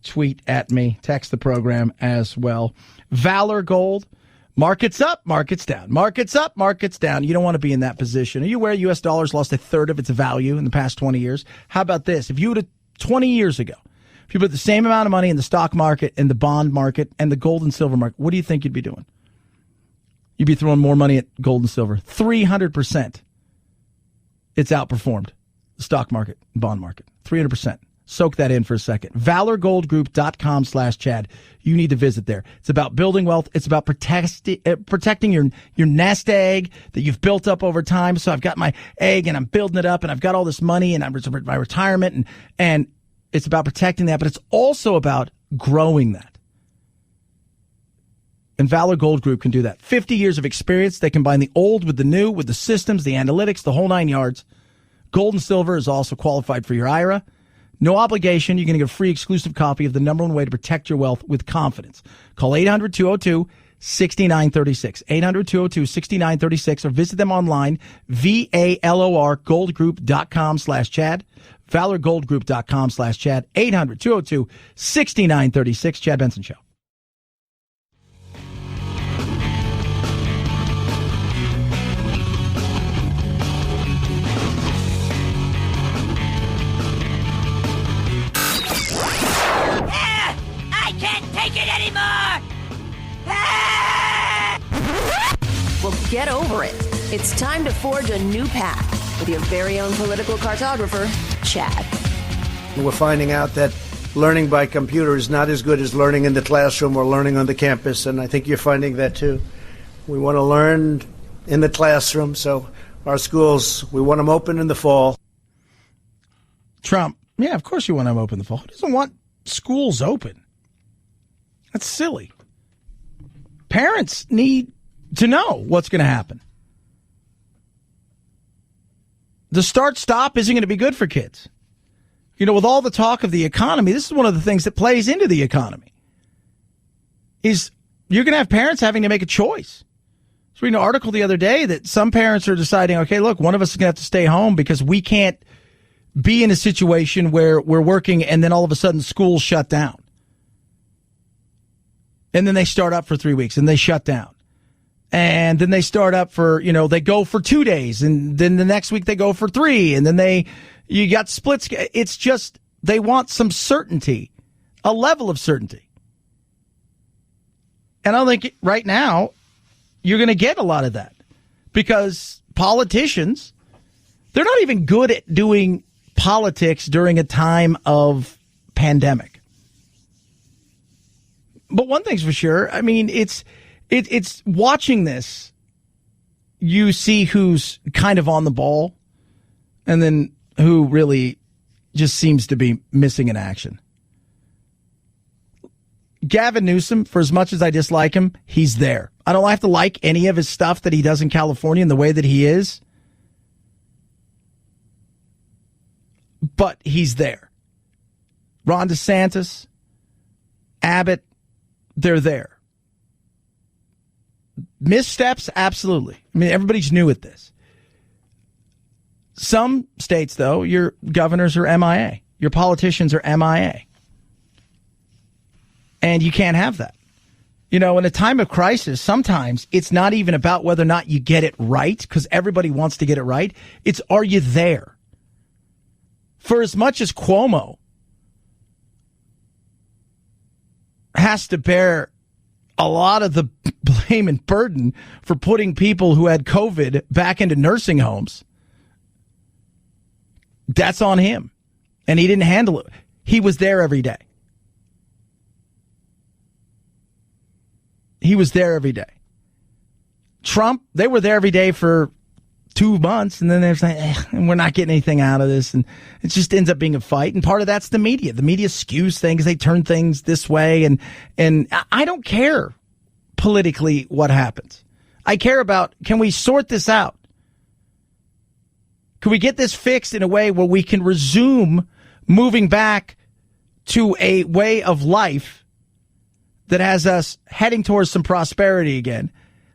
C: Tweet at me. Text the program as well. Valor Gold. Markets up, markets down. Markets up, markets down. You don't want to be in that position. Are you aware U.S. dollars lost a third of its value in the past 20 years? How about this? If you would have 20 years ago, if you put the same amount of money in the stock market and the bond market and the gold and silver market, what do you think you'd be doing? You'd be throwing more money at gold and silver. 300%. It's outperformed the stock market and bond market. 300%. Soak that in for a second. ValorGoldGroup.com/Chad. You need to visit there. It's about building wealth. It's about protecting your nest egg that you've built up over time. So I've got my egg and I'm building it up and I've got all this money and I'm my retirement and it's about protecting that, but it's also about growing that. And Valor Gold Group can do that. 50 years of experience. They combine the old with the new, with the systems, the analytics, the whole 9 yards. Gold and silver is also qualified for your IRA. No obligation. You're going to get a free exclusive copy of the number one way to protect your wealth with confidence. Call 800-202-6936. 800-202-6936 or visit them online, ValorGoldGroup.com/Chad. ValorGoldGroup.com/Chad. 800-202-6936. Chad Benson Show.
A: Take it anymore! Well, get over it. It's time to forge a new path with your very own political cartographer, Chad.
T: We're finding out that learning by computer is not as good as learning in the classroom or learning on the campus, and I think you're finding that too. We want to learn in the classroom, so our schools, we want them open in the fall.
C: Trump, yeah, of course you want them open in the fall. Who doesn't want schools open? That's silly. Parents need to know what's going to happen. The start-stop isn't going to be good for kids. You know, with all the talk of the economy, this is one of the things that plays into the economy. Is you're going to have parents having to make a choice. So we read an article the other day that some parents are deciding, okay, look, one of us is going to have to stay home because we can't be in a situation where we're working and then all of a sudden schools shut down. And then they start up for 3 weeks and they shut down. And then they start up for, they go for 2 days and then the next week they go for 3 and then you got splits. It's just, they want some certainty, a level of certainty. And I think right now you're going to get a lot of that because politicians, they're not even good at doing politics during a time of pandemic. But one thing's for sure, I mean, it's watching this, you see who's kind of on the ball and then who really just seems to be missing in action. Gavin Newsom, for as much as I dislike him, he's there. I don't have to like any of his stuff that he does in California and the way that he is, but he's there. Ron DeSantis, Abbott, they're there. Missteps, absolutely. I mean, everybody's new at this. Some states, though, your governors are MIA. Your politicians are MIA. And you can't have that. In a time of crisis, sometimes it's not even about whether or not you get it right, because everybody wants to get it right. It's, are you there? For as much as Cuomo has to bear a lot of the blame and burden for putting people who had COVID back into nursing homes, that's on him. And he didn't handle it. He was there every day. He was there every day. Trump, they were there every day for 2 months, and then they're saying, we're not getting anything out of this, and it just ends up being a fight. And part of that's the media. The media skews things; they turn things this way, and I don't care politically what happens. I care about, can we sort this out? Can we get this fixed in a way where we can resume moving back to a way of life that has us heading towards some prosperity again,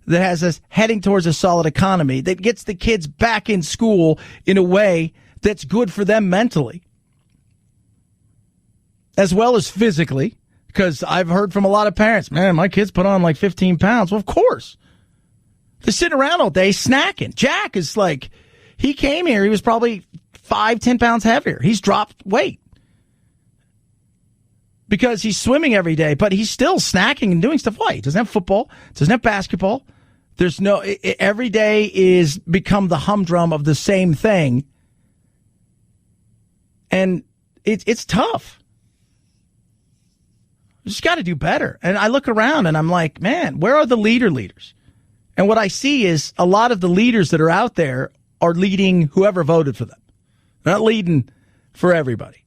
C: that has us heading towards a solid economy, that gets the kids back in school in a way that's good for them mentally, as well as physically, because I've heard from a lot of parents, man, my kids put on like 15 pounds. Well, of course. They're sitting around all day snacking. Jack is like, he came here, he was probably 5-10 pounds heavier. He's dropped weight because he's swimming every day, but he's still snacking and doing stuff. Why? He doesn't have football, doesn't have basketball. There's no, every day is become the humdrum of the same thing. And it's tough. You just got to do better. And I look around and I'm like, man, where are the leaders? And what I see is a lot of the leaders that are out there are leading whoever voted for them. They're not leading for everybody.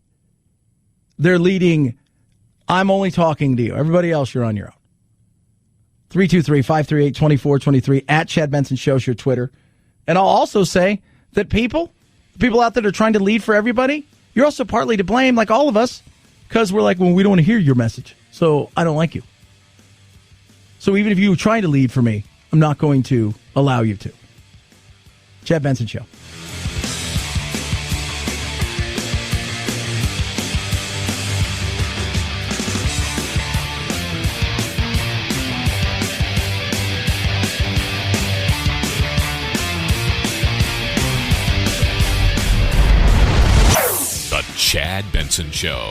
C: They're leading, I'm only talking to you. Everybody else, you're on your own. 323-538-2423 at Chad Benson Show's your Twitter. And I'll also say that people out there that are trying to lead for everybody, you're also partly to blame, like all of us, because we're like, well, we don't want to hear your message, so I don't like you. So even if you were trying to lead for me, I'm not going to allow you to. Chad Benson Show.
H: The Chad Benson Show.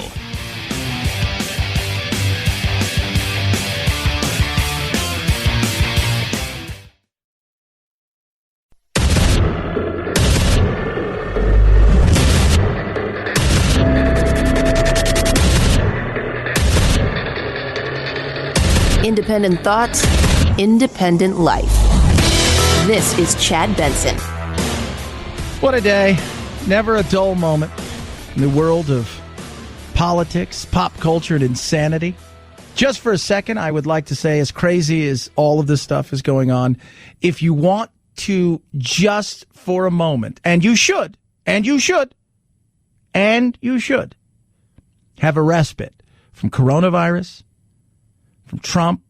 A: Independent thoughts, independent life. This is Chad Benson.
C: What a day. Never a dull moment in the world of politics, pop culture, and insanity. Just for a second, I would like to say, as crazy as all of this stuff is going on, if you want to just for a moment, and you should have a respite from coronavirus, from Trump,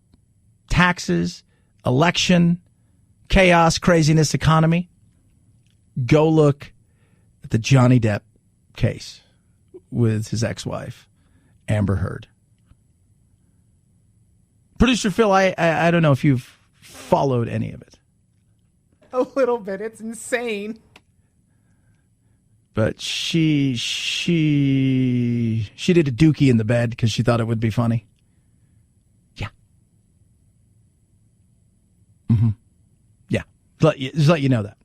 C: taxes, election, chaos, craziness, economy, go look at the Johnny Depp case with his ex-wife, Amber Heard. Producer Phil, I don't know if you've followed any of it.
J: A little bit. It's insane.
C: But she did a dookie in the bed because she thought it would be funny. Yeah. Mm-hmm. Yeah. Just let you know that.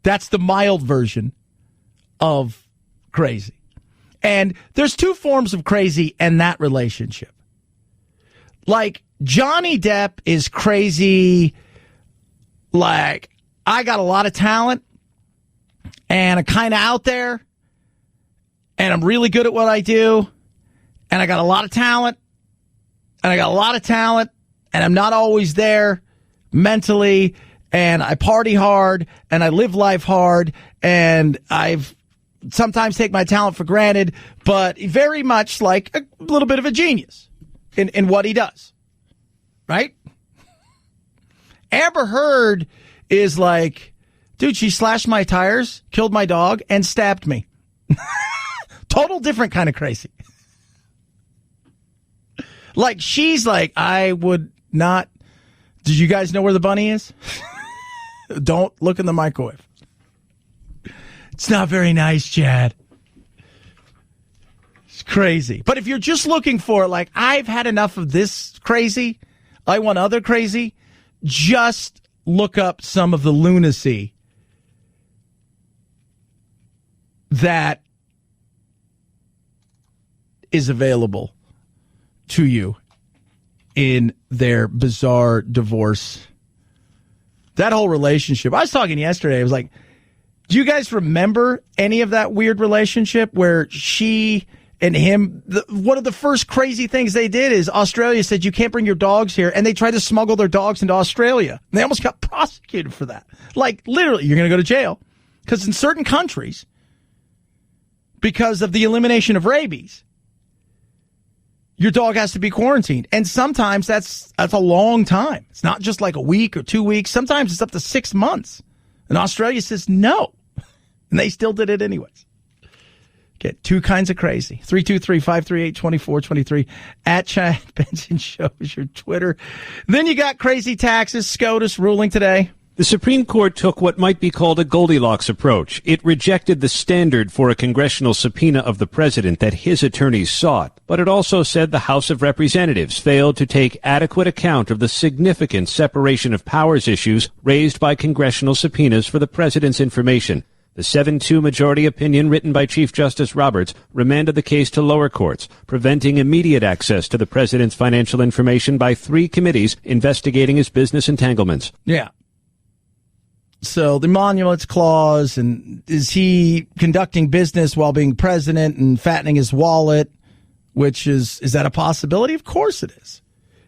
C: That's the mild version of crazy. And there's two forms of crazy in that relationship. Like, Johnny Depp is crazy. Like, I got a lot of talent and I'm kind of out there and I'm really good at what I do and I got a lot of talent and I got a lot of talent and I'm not always there mentally and I party hard and I live life hard and I've sometimes take my talent for granted, but very much like a little bit of a genius in what he does. Right? Amber Heard is like, dude, she slashed my tires, killed my dog, and stabbed me. Total different kind of crazy. Like, she's like, I would not. Did you guys know where the bunny is? Don't look in the microwave. It's not very nice, Chad. It's crazy. But if you're just looking for, like, I've had enough of this crazy, I want other crazy, just look up some of the lunacy that is available to you in their bizarre divorce. That whole relationship. I was talking yesterday. I was like, do you guys remember any of that weird relationship where she and him, one of the first crazy things they did is Australia said, you can't bring your dogs here. And they tried to smuggle their dogs into Australia. And they almost got prosecuted for that. Like, literally, you're going to go to jail. Because in certain countries, because of the elimination of rabies, your dog has to be quarantined. And sometimes that's a long time. It's not just like a week or 2 weeks. Sometimes it's up to 6 months. And Australia says no. And they still did it anyways. Get two kinds of crazy. 323-538-2423. At Chad Benson Show is your Twitter. Then you got crazy taxes. SCOTUS ruling today.
F: The Supreme Court took what might be called a Goldilocks approach. It rejected the standard for a congressional subpoena of the president that his attorneys sought. But it also said the House of Representatives failed to take adequate account of the significant separation of powers issues raised by congressional subpoenas for the president's information. The 7-2 majority opinion written by Chief Justice Roberts remanded the case to lower courts, preventing immediate access to the president's financial information by 3 committees investigating his business entanglements.
C: Yeah. So the emoluments clause, and is he conducting business while being president and fattening his wallet, which is that a possibility? Of course it is.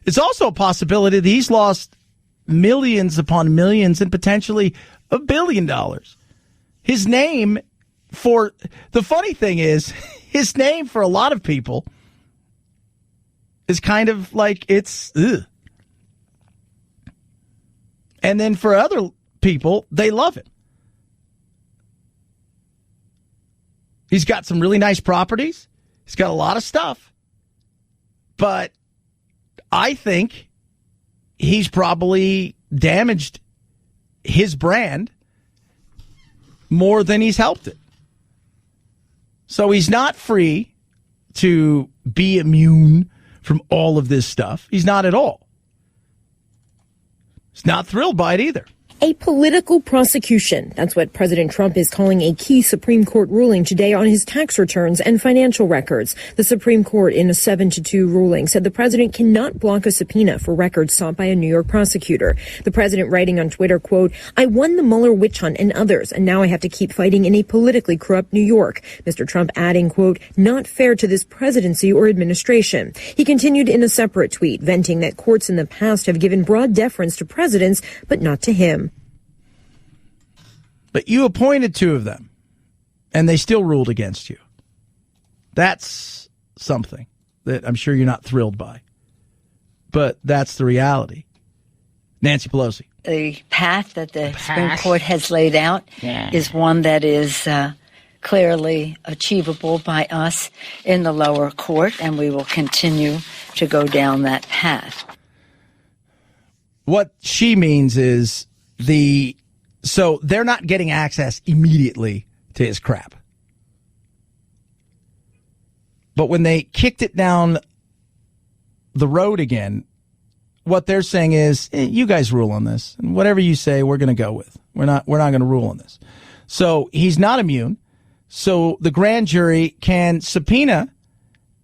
C: It's also a possibility that he's lost millions upon millions and potentially $1 billion. His name the funny thing is, his name for a lot of people is kind of like it's, ugh. And then for other people, they love it. He's got some really nice properties. He's got a lot of stuff. But I think he's probably damaged his brand more than he's helped it. So he's not free to be immune from all of this stuff. He's not at all. He's not thrilled by it either.
K: A political prosecution. That's what President Trump is calling a key Supreme Court ruling today on his tax returns and financial records. The Supreme Court, in a 7-2 ruling, said the president cannot block a subpoena for records sought by a New York prosecutor. The president writing on Twitter, quote, "I won the Mueller witch hunt and others, and now I have to keep fighting in a politically corrupt New York." Mr. Trump adding, quote, "Not fair to this presidency or administration." He continued in a separate tweet, venting that courts in the past have given broad deference to presidents, but not to him.
C: But you appointed 2 of them, and they still ruled against you. That's something that I'm sure you're not thrilled by. But that's the reality. Nancy Pelosi.
L: The path that the Supreme Court has laid out is one that is clearly achievable by us in the lower court, and we will continue to go down that path.
C: What she means is so they're not getting access immediately to his crap. But when they kicked it down the road again, what they're saying is, you guys rule on this. And whatever you say, we're going to go with. We're not going to rule on this. So he's not immune. So the grand jury can subpoena,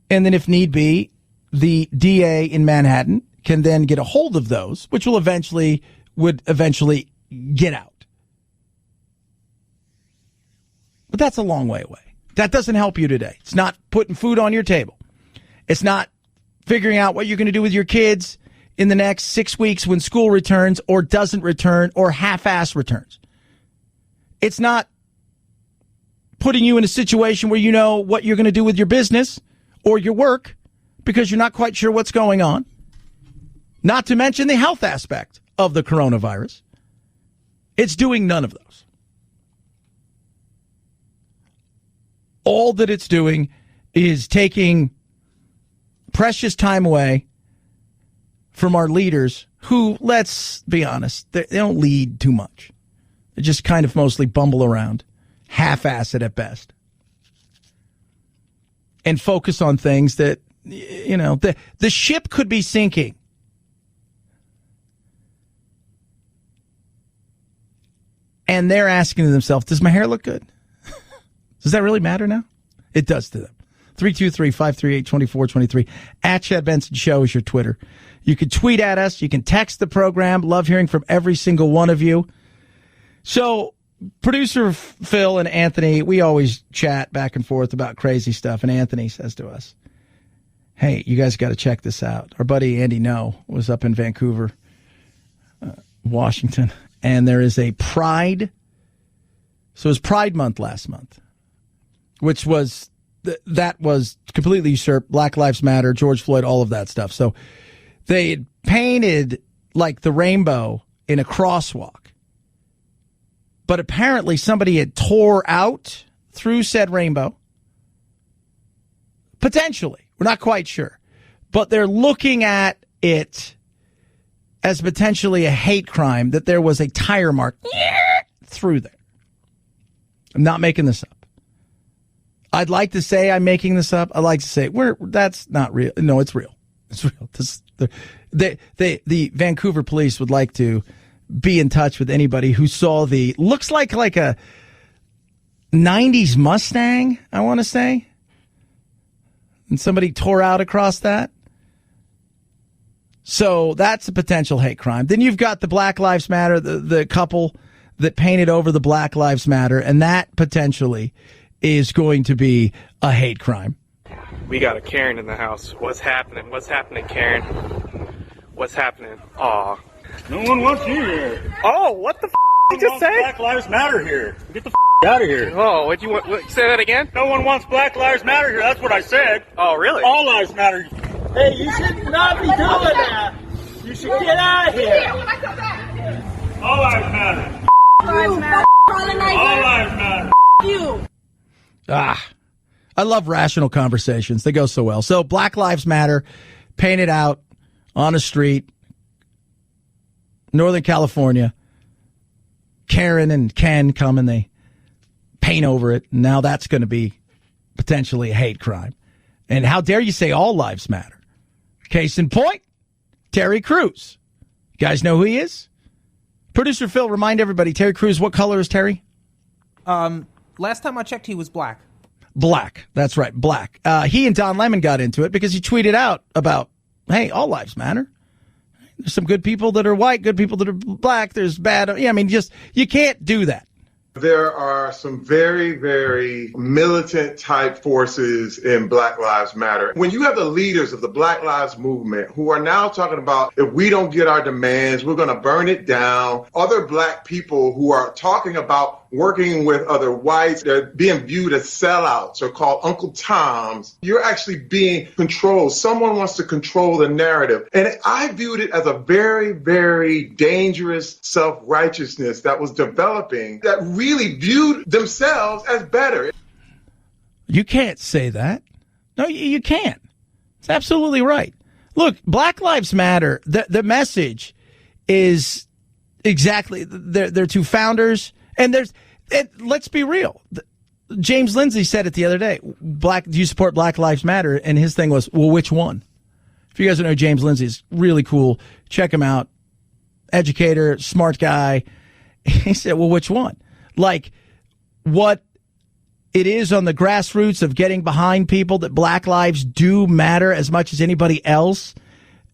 C: and then if need be, the DA in Manhattan can then get a hold of those, which would eventually get out. But that's a long way away. That doesn't help you today. It's not putting food on your table. It's not figuring out what you're going to do with your kids in the next 6 weeks when school returns or doesn't return or half-ass returns. It's not putting you in a situation where you know what you're going to do with your business or your work because you're not quite sure what's going on. Not to mention the health aspect of the coronavirus. It's doing none of those. All that it's doing is taking precious time away from our leaders who, let's be honest, they don't lead too much. They just kind of mostly bumble around, half-ass it at best, and focus on things that, the ship could be sinking. And they're asking themselves, does my hair look good? Does that really matter now? It does to them. 323-538-2423. At Chad Benson Show is your Twitter. You can tweet at us. You can text the program. Love hearing from every single one of you. So producer Phil and Anthony, we always chat back and forth about crazy stuff. And Anthony says to us, hey, you guys got to check this out. Our buddy Andy No was up in Vancouver, Washington. And there is a Pride. So it was Pride Month last month, which was that was completely usurped. Black Lives Matter, George Floyd, all of that stuff. So they had painted like the rainbow in a crosswalk. But apparently somebody had tore out through said rainbow. Potentially. We're not quite sure. But they're looking at it as potentially a hate crime, that there was a tire mark through there. I'm not making this up. I'd like to say I'm making this up. I'd like to say that's not real. No, it's real. It's real. The Vancouver police would like to be in touch with anybody who saw looks like a 90s Mustang, I want to say. And somebody tore out across that. So that's a potential hate crime. Then you've got the Black Lives Matter, the couple that painted over the Black Lives Matter, and that potentially is going to be a hate crime.
M: We got a Karen in the house. What's happening? What's happening, Karen? What's happening? Aw.
N: No one wants you here.
M: Oh, what the did you just say?
N: Black Lives Matter here. Get the out of here.
M: Oh, what'd you want? Say that again?
N: No one wants Black Lives Matter here. That's what I said.
M: Oh, really?
N: All lives matter. Hey, you should not be doing that. You should get out of here. All lives matter.
P: Lives matter.
N: All lives matter.
P: You.
C: I love rational conversations. They go so well. So Black Lives Matter, painted out on a street, Northern California. Karen and Ken come and they paint over it. Now that's going to be potentially a hate crime. And how dare you say all lives matter? Case in point, Terry Crews. You guys know who he is? Producer Phil, remind everybody, Terry Crews, what color is Terry?
J: Last time I checked, he was black.
C: Black. That's right, black. He and Don Lemon got into it because he tweeted out about, hey, all lives matter. There's some good people that are white, good people that are black. There's bad. Yeah, I mean, you can't do that.
Q: There are some very, very militant type forces in Black Lives Matter. When you have the leaders of the Black Lives Movement who are now talking about, if we don't get our demands, we're going to burn it down. Other black people who are talking about working with other whites, they're being viewed as sellouts or called Uncle Toms. You're actually being controlled. Someone wants to control the narrative. And I viewed it as a very, very dangerous self-righteousness that was developing that really viewed themselves as better.
C: You can't say that. No, you can't. It's absolutely right. Look, Black Lives Matter, the message is exactly, they're two founders. And let's be real. James Lindsay said it the other day. Do you support Black Lives Matter? And his thing was, well, which one? If you guys don't know James Lindsay, is really cool. Check him out. Educator, smart guy. He said, well, which one? Like what it is on the grassroots of getting behind people that Black lives do matter as much as anybody else.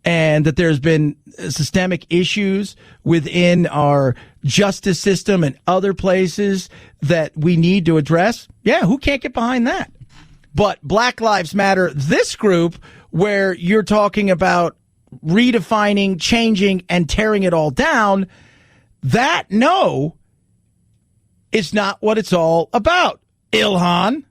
C: And that there's been systemic issues within our justice system and other places that we need to address. Yeah, who can't get behind that? But Black Lives Matter, this group where you're talking about redefining, changing, and tearing it all down, that, no, is not what it's all about. Ilhan.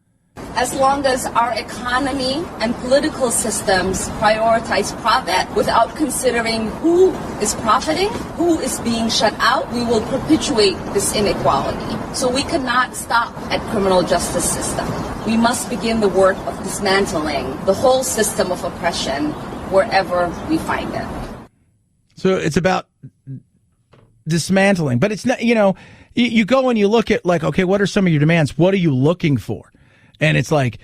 X: As long as our economy and political systems prioritize profit without considering who is profiting, who is being shut out, we will perpetuate this inequality. So we cannot stop at criminal justice system. We must begin the work of dismantling the whole system of oppression wherever we find it.
C: So it's about dismantling, but it's not, you go and you look at like, okay, what are some of your demands? What are you looking for? And it's like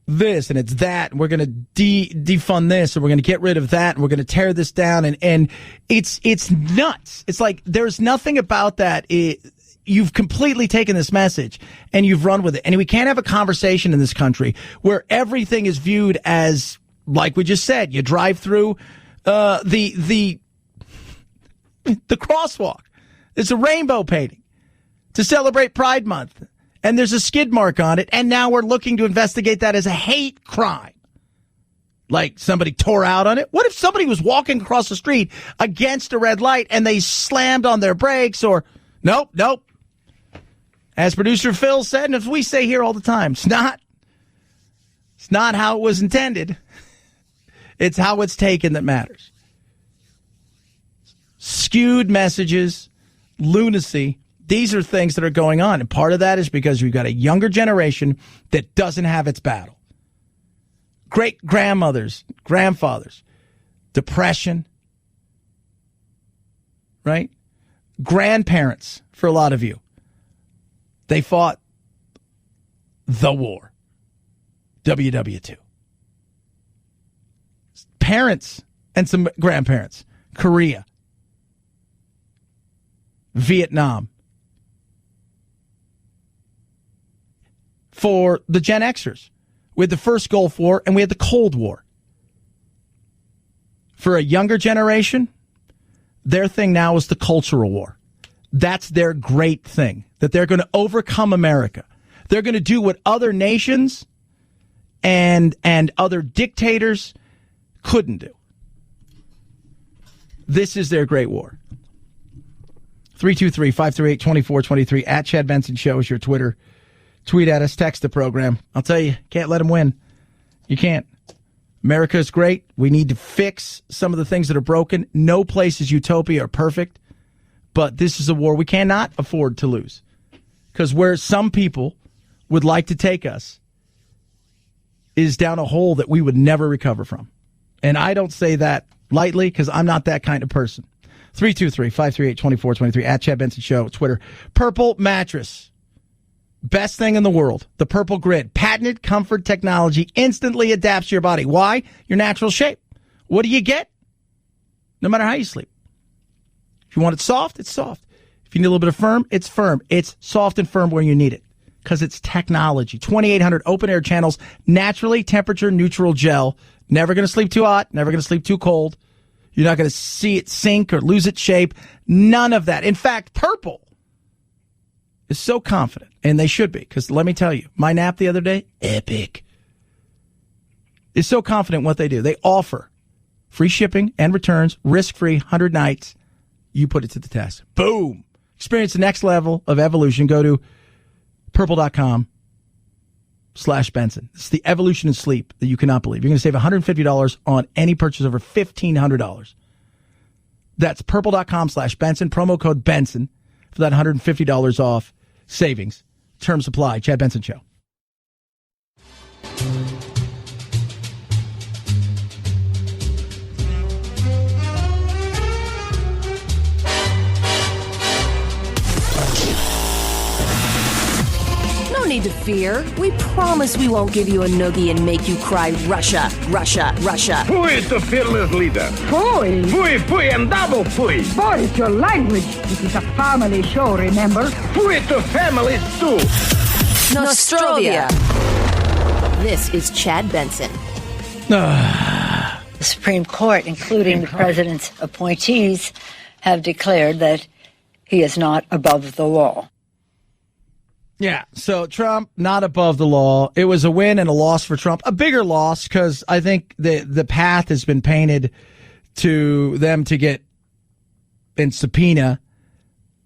C: this and it's that. And we're going to defund this and we're going to get rid of that. And we're going to tear this down. And it's nuts. It's like there's nothing about that. You've completely taken this message and you've run with it. And we can't have a conversation in this country where everything is viewed as, like we just said, you drive through the crosswalk. It's a rainbow painting to celebrate Pride Month. And there's a skid mark on it, and now we're looking to investigate that as a hate crime. Like somebody tore out on it? What if somebody was walking across the street against a red light and they slammed on their brakes or... Nope. As producer Phil said, and as we say here all the time, it's not It's not how it was intended. It's how it's taken that matters. Skewed messages, lunacy. These are things that are going on. And part of that is because we've got a younger generation that doesn't have its battle. Great-grandmothers, grandfathers, depression, right? Grandparents, for a lot of you, they fought the war, WW2. Parents and some grandparents, Korea, Vietnam. For the Gen Xers, we had the first Gulf War and we had the Cold War. For a younger generation, their thing now is the cultural war. That's their great thing, that they're going to overcome America. They're going to do what other nations and other dictators couldn't do. This is their great war. 323-538-2423 at Chad Benson Show is your Twitter. Tweet at us, text the program. I'll tell you, can't let them win. You can't. America is great. We need to fix some of the things that are broken. No place is utopia or perfect. But this is a war we cannot afford to lose. Because where some people would like to take us is down a hole that we would never recover from. And I don't say that lightly because I'm not that kind of person. 323-538-2423 at Chad Benson Show, Twitter. Purple mattress. Best thing in the world. The Purple Grid. Patented comfort technology instantly adapts to your body. Why? Your natural shape. What do you get? No matter how you sleep. If you want it soft, it's soft. If you need a little bit of firm, it's firm. It's soft and firm where you need it. Because it's technology. 2,800 open air channels. Naturally temperature neutral gel. Never going to sleep too hot. Never going to sleep too cold. You're not going to see it sink or lose its shape. None of that. In fact, Purple is so confident, and they should be, because let me tell you, my nap the other day, epic. Is so confident in what they do. They offer free shipping and returns, risk-free, 100 nights. You put it to the test. Boom. Experience the next level of evolution. Go to purple.com/Benson. It's the evolution in sleep that you cannot believe. You're going to save $150 on any purchase over $1,500. That's purple.com/Benson. Promo code Benson for that $150 off savings. Terms apply. Chad Benson Show.
A: No need to fear. We promise we won't give you a noogie and make you cry Russia, Russia, Russia.
N: Fui to fearless leader.
O: Fui.
N: Fui, and double fui.
O: What is your language? This is a family show, remember?
N: Fui to families too.
A: Nostrovia. This is Chad Benson.
L: The Supreme Court, including the president's appointees, have declared that he is not above the law.
C: Yeah, so Trump, not above the law. It was a win and a loss for Trump. A bigger loss because I think the path has been painted to them to get and subpoena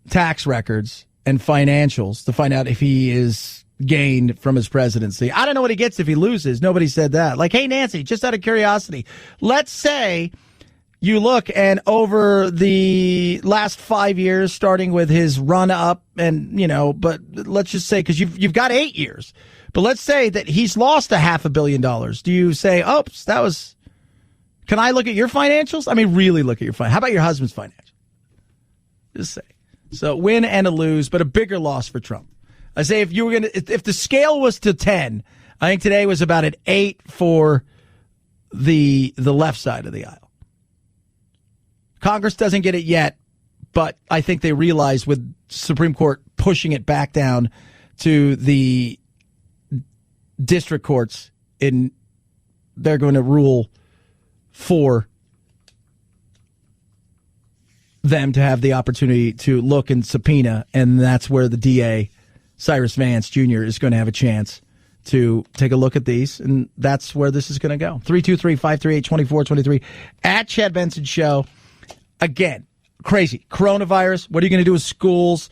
C: tax records and financials to find out if he is gained from his presidency. I don't know what he gets if he loses. Nobody said that. Like, hey, Nancy, just out of curiosity, let's say you look and over the last 5 years, starting with his run up and, but let's just say, because you've got 8 years, but let's say that he's lost $500 million. Do you say, oops, can I look at your financials? I mean, really look at your financials. How about your husband's financials? Just say. So win and a lose, but a bigger loss for Trump. I say if the scale was to 10, I think today was about an 8 for the left side of the aisle. Congress doesn't get it yet, but I think they realize with Supreme Court pushing it back down to the district courts, they're going to rule for them to have the opportunity to look and subpoena, and that's where the DA, Cyrus Vance Jr., is going to have a chance to take a look at these, and that's where this is going to go. 323-538-2423 at Chad Benson Show. Again, Crazy. Coronavirus. What are you going to do with schools?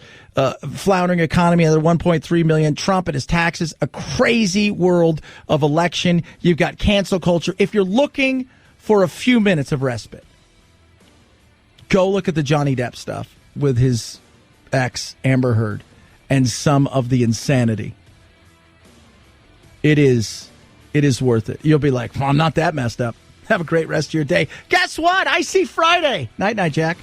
C: Floundering economy, another 1.3 million. Trump and his taxes. A crazy world of election. You've got cancel culture. If you're looking for a few minutes of respite, go look at the Johnny Depp stuff with his ex, Amber Heard, and some of the insanity. It is worth it. You'll be like, well, I'm not that messed up. Have a great rest of your day. Guess what? I see Friday. Night, Jack.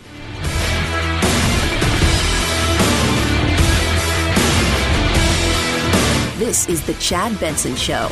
A: This is the Chad Benson Show.